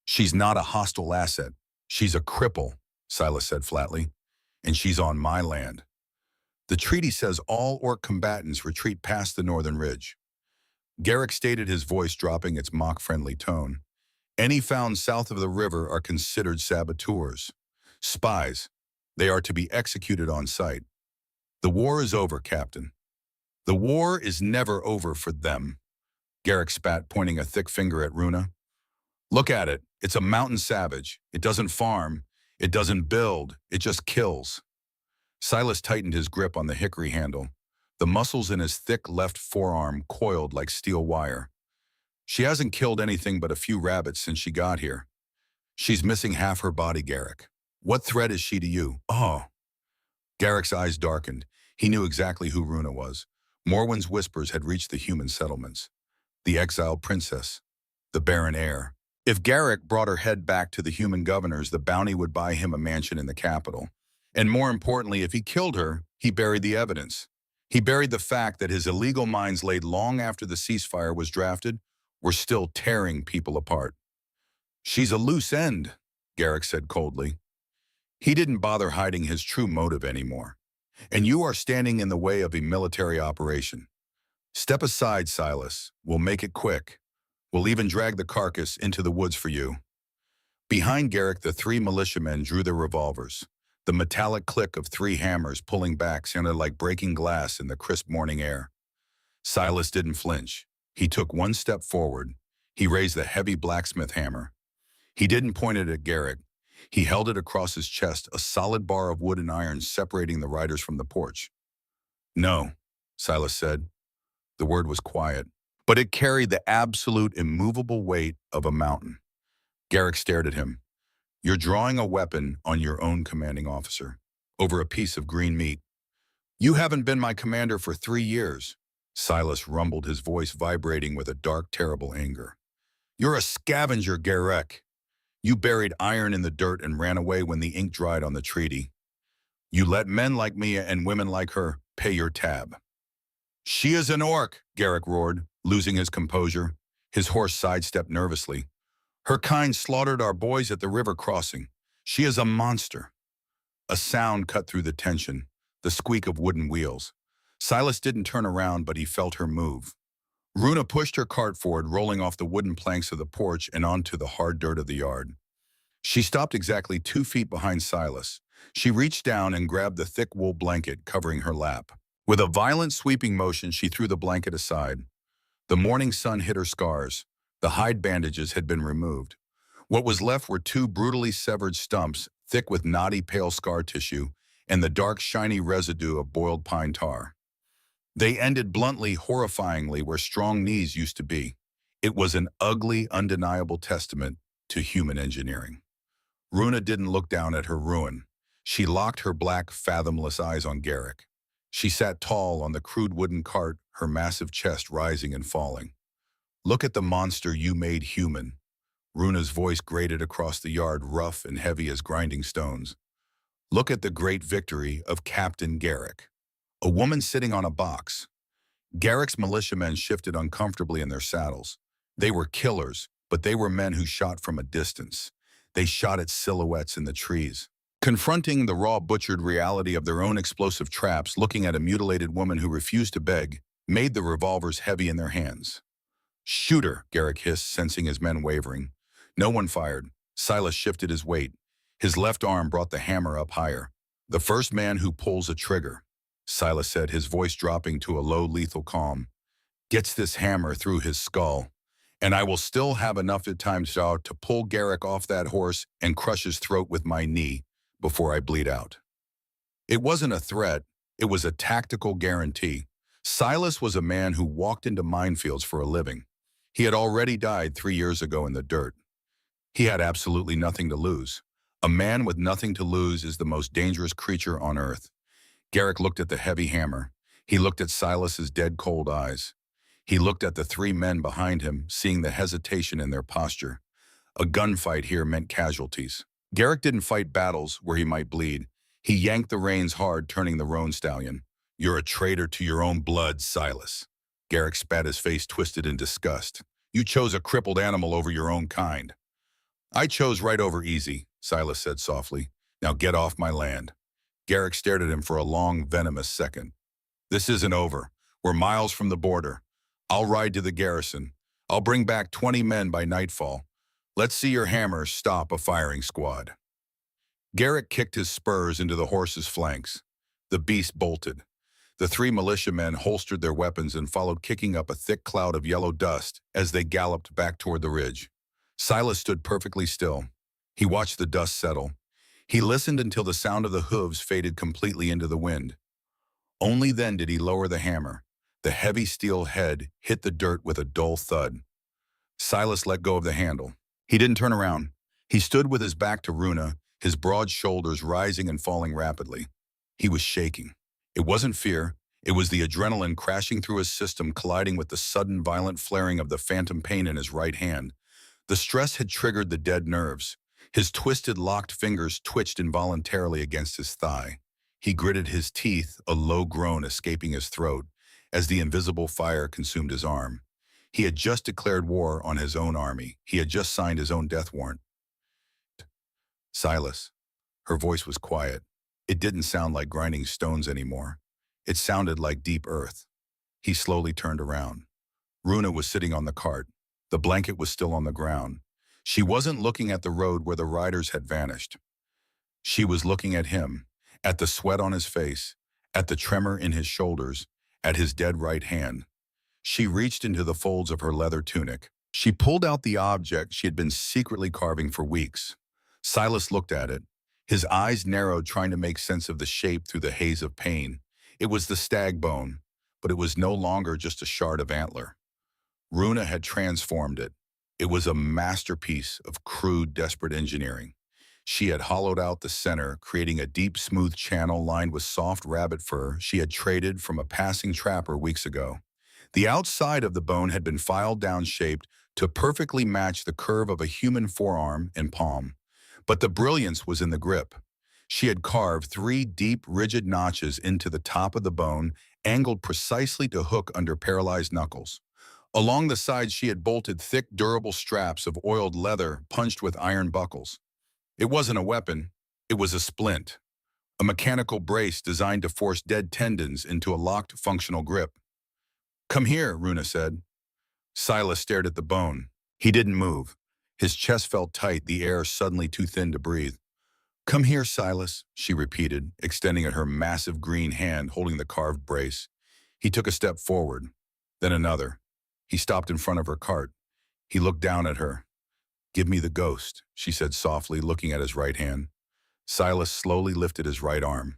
"She's not a hostile asset. She's a cripple," Silas said flatly. "And she's on my land. The treaty says all Orc combatants retreat past the northern ridge." Garrick stated, his voice dropping its mock-friendly tone. "Any found south of the river are considered saboteurs. Spies. They are to be executed on sight. The war is over, Captain." "The war is never over for them," Garrick spat, pointing a thick finger at Runa. "Look at it. It's a mountain savage. It doesn't farm. It doesn't build. It just kills." Silas tightened his grip on the hickory handle. The muscles in his thick left forearm coiled like steel wire. "She hasn't killed anything but a few rabbits since she got here. She's missing half her body, Garrick. What threat is she to you?" "Oh." Garrick's eyes darkened. He knew exactly who Runa was. Morwen's whispers had reached the human settlements. The exiled princess. The barren heir. If Garrick brought her head back to the human governors, the bounty would buy him a mansion in the capital. And more importantly, if he killed her, he buried the evidence. He buried the fact that his illegal mines laid long after the ceasefire was drafted were still tearing people apart. "She's a loose end," Garrick said coldly. He didn't bother hiding his true motive anymore. "And you are standing in the way of a military operation. Step aside, Silas. We'll make it quick. We'll even drag the carcass into the woods for you." Behind Garrick, the 3 militiamen drew their revolvers. The metallic click of 3 hammers pulling back sounded like breaking glass in the crisp morning air. Silas didn't flinch. He took 1 step forward. He raised the heavy blacksmith hammer. He didn't point it at Garrick. He held it across his chest, a solid bar of wood and iron separating the riders from the porch. No, Silas said. The word was quiet, but it carried the absolute immovable weight of a mountain. Garrick stared at him. You're drawing a weapon on your own commanding officer over a piece of green meat. You haven't been my commander for 3 years. Silas rumbled, his voice vibrating with a dark, terrible anger. You're a scavenger, Garrick. You buried iron in the dirt and ran away when the ink dried on the treaty. You let men like me and women like her pay your tab. She is an orc, Garrick roared, losing his composure. His horse sidestepped nervously. Her kind slaughtered our boys at the river crossing. She is a monster. A sound cut through the tension, the squeak of wooden wheels. Silas didn't turn around, but he felt her move. Runa pushed her cart forward, rolling off the wooden planks of the porch and onto the hard dirt of the yard. She stopped exactly 2 feet behind Silas. She reached down and grabbed the thick wool blanket covering her lap. With a violent sweeping motion, she threw the blanket aside. The morning sun hit her scars. The hide bandages had been removed. What was left were 2 brutally severed stumps, thick with knotty pale scar tissue, and the dark, shiny residue of boiled pine tar. They ended bluntly, horrifyingly, where strong knees used to be. It was an ugly, undeniable testament to human engineering. Runa didn't look down at her ruin. She locked her black, fathomless eyes on Garrick. She sat tall on the crude wooden cart, her massive chest rising and falling. Look at the monster you made human. Runa's voice grated across the yard, rough and heavy as grinding stones. Look at the great victory of Captain Garrick. A woman sitting on a box. Garrick's militiamen shifted uncomfortably in their saddles. They were killers, but they were men who shot from a distance. They shot at silhouettes in the trees. Confronting the raw, butchered reality of their own explosive traps, looking at a mutilated woman who refused to beg, made the revolvers heavy in their hands. Shoot her, Garrick hissed, sensing his men wavering. No one fired. Silas shifted his weight. His left arm brought the hammer up higher. The first man who pulls a trigger, Silas said, his voice dropping to a low, lethal calm, gets this hammer through his skull, and I will still have enough at times to pull Garrick off that horse and crush his throat with my knee before I bleed out. It wasn't a threat, it was a tactical guarantee. Silas was a man who walked into minefields for a living. He had already died 3 years ago in the dirt. He had absolutely nothing to lose. A man with nothing to lose is the most dangerous creature on earth. Garrick looked at the heavy hammer. He looked at Silas's dead, cold eyes. He looked at the 3 men behind him, seeing the hesitation in their posture. A gunfight here meant casualties. Garrick didn't fight battles where he might bleed. He yanked the reins hard, turning the roan stallion. You're a traitor to your own blood, Silas. Garrick spat, his face twisted in disgust. You chose a crippled animal over your own kind. I chose right over easy, Silas said softly. Now get off my land. Garrick stared at him for a long, venomous second. This isn't over. We're miles from the border. I'll ride to the garrison. I'll bring back 20 men by nightfall. Let's see your hammer stop a firing squad. Garrick kicked his spurs into the horse's flanks. The beast bolted. The 3 militiamen holstered their weapons and followed, kicking up a thick cloud of yellow dust as they galloped back toward the ridge. Silas stood perfectly still. He watched the dust settle. He listened until the sound of the hooves faded completely into the wind. Only then did he lower the hammer. The heavy steel head hit the dirt with a dull thud. Silas let go of the handle. He didn't turn around. He stood with his back to Runa, his broad shoulders rising and falling rapidly. He was shaking. It wasn't fear. It was the adrenaline crashing through his system, colliding with the sudden, violent flaring of the phantom pain in his right hand. The stress had triggered the dead nerves. His twisted, locked fingers twitched involuntarily against his thigh. He gritted his teeth, a low groan escaping his throat, as the invisible fire consumed his arm. He had just declared war on his own army. He had just signed his own death warrant. Silas. Her voice was quiet. It didn't sound like grinding stones anymore. It sounded like deep earth. He slowly turned around. Runa was sitting on the cart. The blanket was still on the ground. She wasn't looking at the road where the riders had vanished. She was looking at him, at the sweat on his face, at the tremor in his shoulders, at his dead right hand. She reached into the folds of her leather tunic. She pulled out the object she had been secretly carving for weeks. Silas looked at it. His eyes narrowed, trying to make sense of the shape through the haze of pain. It was the stag bone, but it was no longer just a shard of antler. Runa had transformed it. It was a masterpiece of crude, desperate engineering. She had hollowed out the center, creating a deep, smooth channel lined with soft rabbit fur she had traded from a passing trapper weeks ago. The outside of the bone had been filed down, shaped to perfectly match the curve of a human forearm and palm. But the brilliance was in the grip. She had carved three deep, rigid notches into the top of the bone, angled precisely to hook under paralyzed knuckles. Along the sides, she had bolted thick, durable straps of oiled leather punched with iron buckles. It wasn't a weapon, it was a splint, a mechanical brace designed to force dead tendons into a locked, functional grip. "Come here," Runa said. Silas stared at the bone. He didn't move. His chest felt tight, the air suddenly too thin to breathe. "Come here, Silas," she repeated, extending at her massive green hand holding the carved brace. He took a step forward, then another. He stopped in front of her cart. He looked down at her. "Give me the ghost," she said softly, looking at his right hand. Silas slowly lifted his right arm.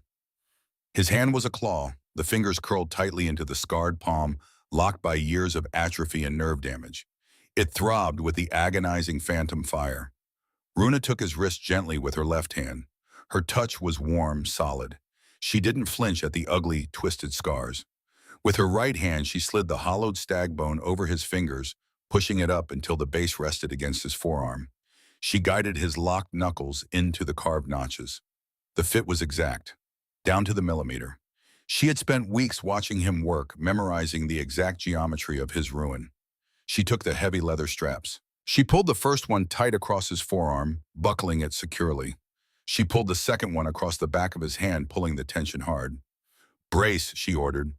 His hand was a claw, the fingers curled tightly into the scarred palm, locked by years of atrophy and nerve damage. It throbbed with the agonizing phantom fire. Runa took his wrist gently with her left hand. Her touch was warm, solid. She didn't flinch at the ugly, twisted scars. With her right hand, she slid the hollowed stag bone over his fingers, pushing it up until the base rested against his forearm. She guided his locked knuckles into the carved notches. The fit was exact, down to the millimeter. She had spent weeks watching him work, memorizing the exact geometry of his ruin. She took the heavy leather straps. She pulled the first one tight across his forearm, buckling it securely. She pulled the second one across the back of his hand, pulling the tension hard. "Brace," she ordered.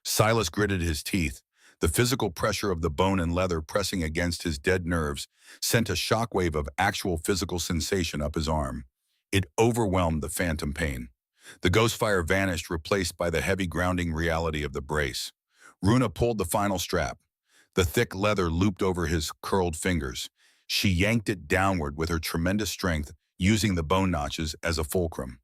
Silas gritted his teeth. The physical pressure of the bone and leather pressing against his dead nerves sent a shockwave of actual physical sensation up his arm. It overwhelmed the phantom pain. The ghost fire vanished, replaced by the heavy grounding reality of the brace. Runa pulled the final strap. The thick leather looped over his curled fingers. She yanked it downward with her tremendous strength, using the bone notches as a fulcrum.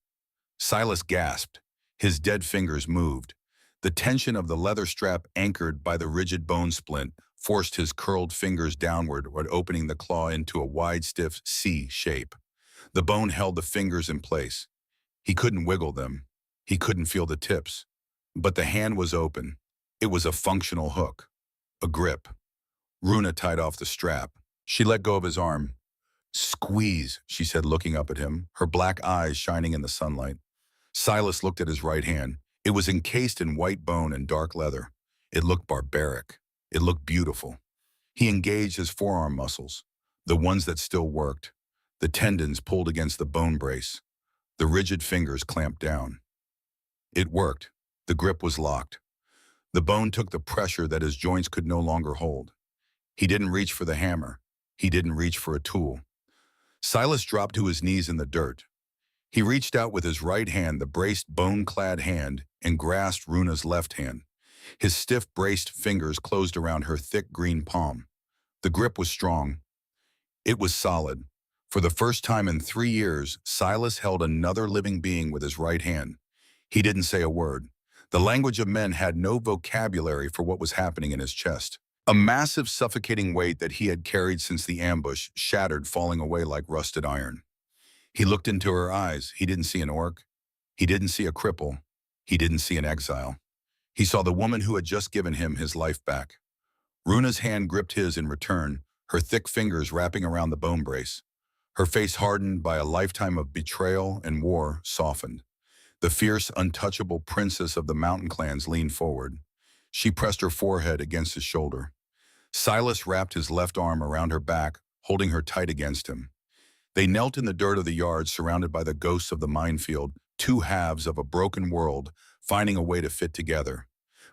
Silas gasped. His dead fingers moved. The tension of the leather strap, anchored by the rigid bone splint, forced his curled fingers downward, opening the claw into a wide, stiff C shape. The bone held the fingers in place. He couldn't wiggle them. He couldn't feel the tips. But the hand was open. It was a functional hook. A grip. Runa tied off the strap. She let go of his arm. "Squeeze," she said, looking up at him, her black eyes shining in the sunlight. Silas looked at his right hand. It was encased in white bone and dark leather. It looked barbaric. It looked beautiful. He engaged his forearm muscles, the ones that still worked. The tendons pulled against the bone brace. The rigid fingers clamped down. It worked. The grip was locked. The bone took the pressure that his joints could no longer hold. He didn't reach for the hammer. He didn't reach for a tool. Silas dropped to his knees in the dirt. He reached out with his right hand, the braced, bone-clad hand, and grasped Runa's left hand. His stiff, braced fingers closed around her thick green palm. The grip was strong. It was solid. For the first time in 3 years, Silas held another living being with his right hand. He didn't say a word. The language of men had no vocabulary for what was happening in his chest. A massive, suffocating weight that he had carried since the ambush shattered, falling away like rusted iron. He looked into her eyes. He didn't see an orc. He didn't see a cripple. He didn't see an exile. He saw the woman who had just given him his life back. Runa's hand gripped his in return, her thick fingers wrapping around the bone brace. Her face, hardened by a lifetime of betrayal and war, softened. The fierce, untouchable princess of the mountain clans leaned forward. She pressed her forehead against his shoulder. Silas wrapped his left arm around her back, holding her tight against him. They knelt in the dirt of the yard, surrounded by the ghosts of the minefield, two halves of a broken world, finding a way to fit together.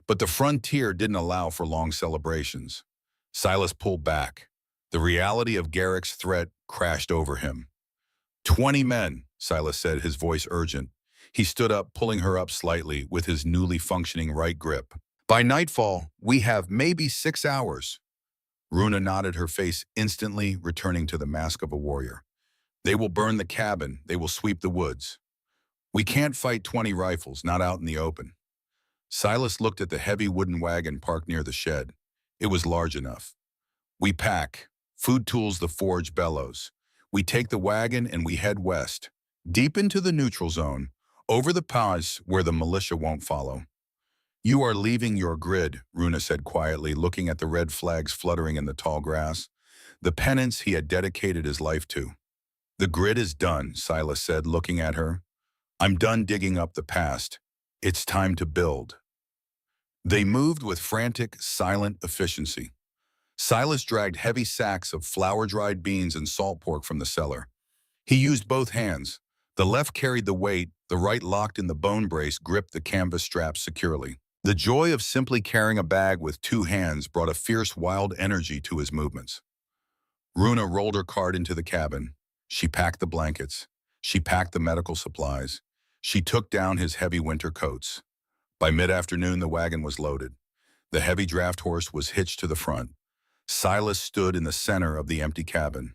But the frontier didn't allow for long celebrations. Silas pulled back. The reality of Garrick's threat crashed over him. 20 men, Silas said, his voice urgent. He stood up, pulling her up slightly with his newly functioning right grip. "By nightfall, we have maybe 6 hours." Runa nodded, her face instantly returning to the mask of a warrior. They will burn the cabin. They will sweep the woods. We can't fight 20 rifles, not out in the open. Silas looked at the heavy wooden wagon parked near the shed. It was large enough. We pack. Food tools the forge bellows. We take the wagon and we head west, deep into the neutral zone, over the paths where the militia won't follow. You are leaving your grid, Runa said quietly, looking at the red flags fluttering in the tall grass, the penance he had dedicated his life to. The grid is done, Silas said, looking at her. I'm done digging up the past. It's time to build. They moved with frantic, silent efficiency. Silas dragged heavy sacks of flour-dried beans and salt pork from the cellar. He used both hands. The left carried the weight, the right locked in the bone brace gripped the canvas straps securely. The joy of simply carrying a bag with two hands brought a fierce, wild energy to his movements. Runa rolled her cart into the cabin. She packed the blankets. She packed the medical supplies. She took down his heavy winter coats. By mid-afternoon, the wagon was loaded. The heavy draft horse was hitched to the front. Silas stood in the center of the empty cabin.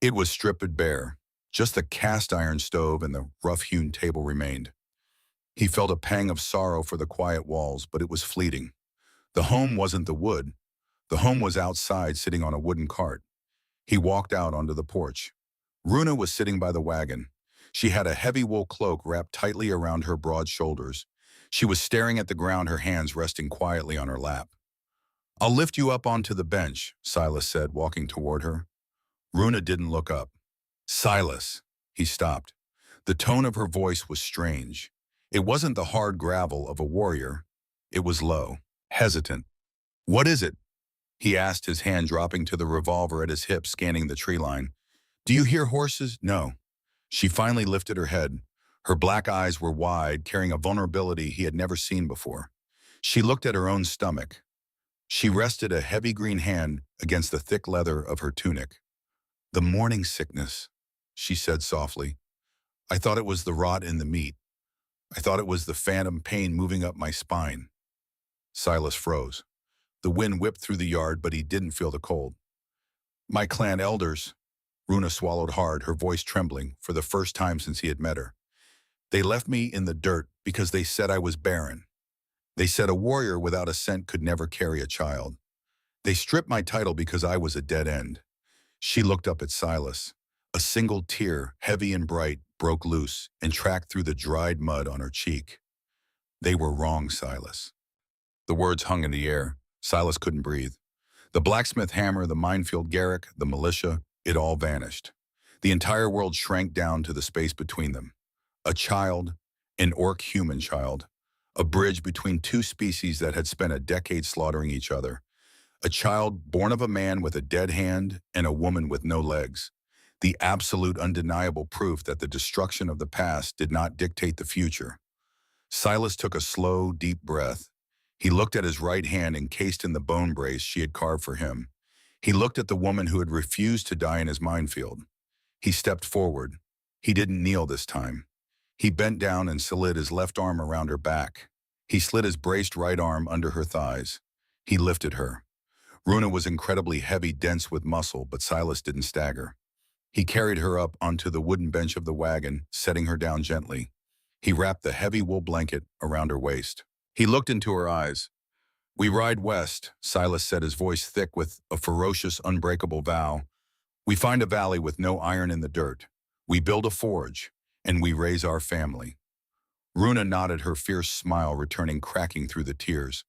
It was stripped bare. Just the cast-iron stove and the rough-hewn table remained. He felt a pang of sorrow for the quiet walls, but it was fleeting. The home wasn't the wood. The home was outside, sitting on a wooden cart. He walked out onto the porch. Runa was sitting by the wagon. She had a heavy wool cloak wrapped tightly around her broad shoulders. She was staring at the ground, her hands resting quietly on her lap. I'll lift you up onto the bench, Silas said, walking toward her. Runa didn't look up. Silas, he stopped. The tone of her voice was strange. It wasn't the hard gravel of a warrior. It was low, hesitant. What is it? He asked, his hand dropping to the revolver at his hip, scanning the tree line. Do you hear horses? No. She finally lifted her head. Her black eyes were wide, carrying a vulnerability he had never seen before. She looked at her own stomach. She rested a heavy green hand against the thick leather of her tunic. The morning sickness, she said softly. I thought it was the rot in the meat. I thought it was the phantom pain moving up my spine. Silas froze. The wind whipped through the yard, but he didn't feel the cold. My clan elders, Runa swallowed hard, her voice trembling for the first time since he had met her. They left me in the dirt because they said I was barren. They said a warrior without a cent could never carry a child. They stripped my title because I was a dead end. She looked up at Silas. A single tear, heavy and bright, broke loose and tracked through the dried mud on her cheek. They were wrong, Silas. The words hung in the air. Silas couldn't breathe. The blacksmith hammer, the minefield Garrick, the militia, it all vanished. The entire world shrank down to the space between them. A child, an orc-human child, a bridge between two species that had spent a decade slaughtering each other. A child born of a man with a dead hand and a woman with no legs. The absolute undeniable proof that the destruction of the past did not dictate the future. Silas took a slow, deep breath. He looked at his right hand encased in the bone brace she had carved for him. He looked at the woman who had refused to die in his minefield. He stepped forward. He didn't kneel this time. He bent down and slid his left arm around her back. He slid his braced right arm under her thighs. He lifted her. Runa was incredibly heavy, dense with muscle, but Silas didn't stagger. He carried her up onto the wooden bench of the wagon, setting her down gently. He wrapped the heavy wool blanket around her waist. He looked into her eyes. We ride west, Silas said, his voice thick with a ferocious, unbreakable vow. We find a valley with no iron in the dirt. We build a forge, and we raise our family. Runa nodded, her fierce smile returning, cracking through the tears.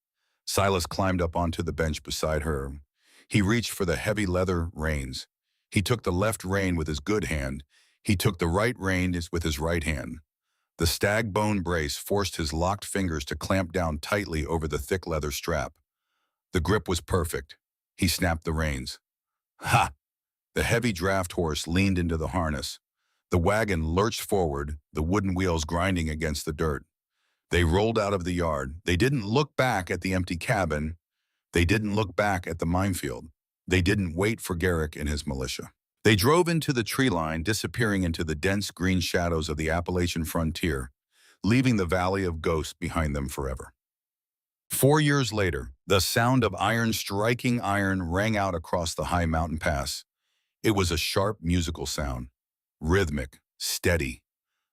Silas climbed up onto the bench beside her. He reached for the heavy leather reins. He took the left rein with his good hand. He took the right rein with his right hand. The stag bone brace forced his locked fingers to clamp down tightly over the thick leather strap. The grip was perfect. He snapped the reins. Ha! The heavy draft horse leaned into the harness. The wagon lurched forward, the wooden wheels grinding against the dirt. They rolled out of the yard. They didn't look back at the empty cabin. They didn't look back at the minefield. They didn't wait for Garrick and his militia. They drove into the tree line, disappearing into the dense green shadows of the Appalachian frontier, leaving the Valley of Ghosts behind them forever. 4 years later, the sound of iron striking iron rang out across the high mountain pass. It was a sharp musical sound, rhythmic, steady,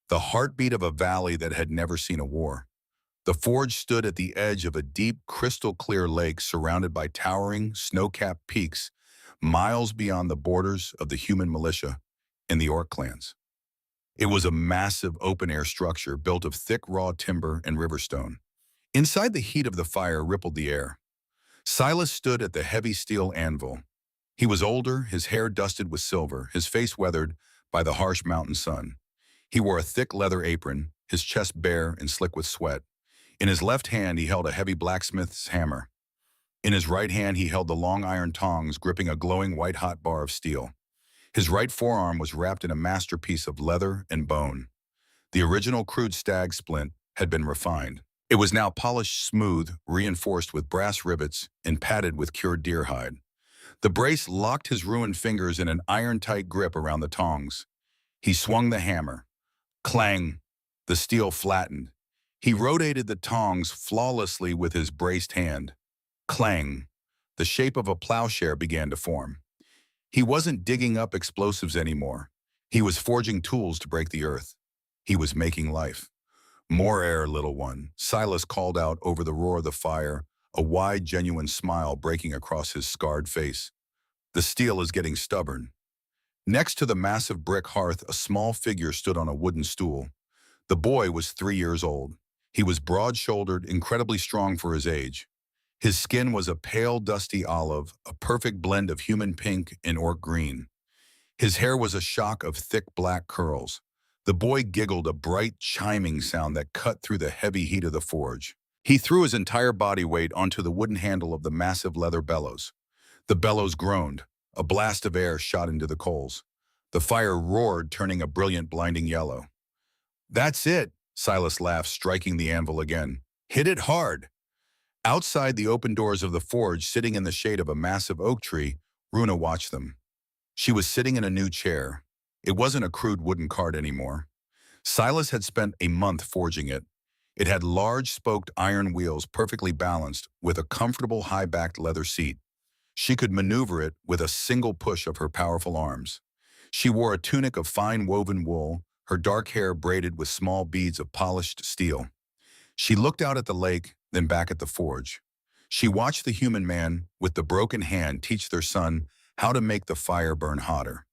the heartbeat of a valley that had never seen a war. The forge stood at the edge of a deep, crystal-clear lake surrounded by towering, snow-capped peaks, miles beyond the borders of the human militia and the orc clans. It was a massive open-air structure built of thick, raw timber and riverstone. Inside, the heat of the fire rippled the air. Silas stood at the heavy steel anvil. He was older, his hair dusted with silver, his face weathered by the harsh mountain sun. He wore a thick leather apron, his chest bare and slick with sweat. In his left hand, he held a heavy blacksmith's hammer. In his right hand, he held the long iron tongs gripping a glowing white-hot bar of steel. His right forearm was wrapped in a masterpiece of leather and bone. The original crude stag splint had been refined. It was now polished smooth, reinforced with brass rivets, and padded with cured deer hide. The brace locked his ruined fingers in an iron-tight grip around the tongs. He swung the hammer. Clang! The steel flattened. He rotated the tongs flawlessly with his braced hand. Clang! The shape of a plowshare began to form. He wasn't digging up explosives anymore. He was forging tools to break the earth. He was making life. More air, little one, Silas called out over the roar of the fire, a wide, genuine smile breaking across his scarred face. The steel is getting stubborn. Next to the massive brick hearth, a small figure stood on a wooden stool. The boy was 3 years old. He was broad-shouldered, incredibly strong for his age. His skin was a pale, dusty olive, a perfect blend of human pink and orc green. His hair was a shock of thick black curls. The boy giggled, a bright, chiming sound that cut through the heavy heat of the forge. He threw his entire body weight onto the wooden handle of the massive leather bellows. The bellows groaned. A blast of air shot into the coals. The fire roared, turning a brilliant, blinding yellow. "That's it," Silas laughed, striking the anvil again. "Hit it hard." Outside the open doors of the forge, sitting in the shade of a massive oak tree, Runa watched them. She was sitting in a new chair. It wasn't a crude wooden cart anymore. Silas had spent a month forging it. It had large spoked iron wheels perfectly balanced with a comfortable high-backed leather seat. She could maneuver it with a single push of her powerful arms. She wore a tunic of fine woven wool, her dark hair braided with small beads of polished steel. She looked out at the lake, then back at the forge. She watched the human man with the broken hand teach their son how to make the fire burn hotter.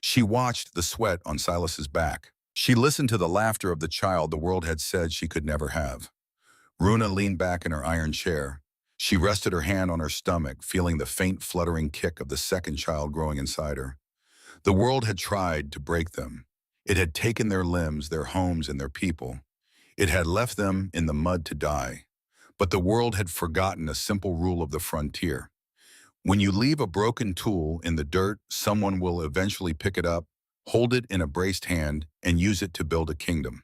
She watched the sweat on Silas's back. She listened to the laughter of the child the world had said she could never have. Runa leaned back in her iron chair. She rested her hand on her stomach, feeling the faint fluttering kick of the second child growing inside her. The world had tried to break them. It had taken their limbs, their homes, and their people. It had left them in the mud to die. But the world had forgotten a simple rule of the frontier. When you leave a broken tool in the dirt, someone will eventually pick it up, hold it in a braced hand, and use it to build a kingdom.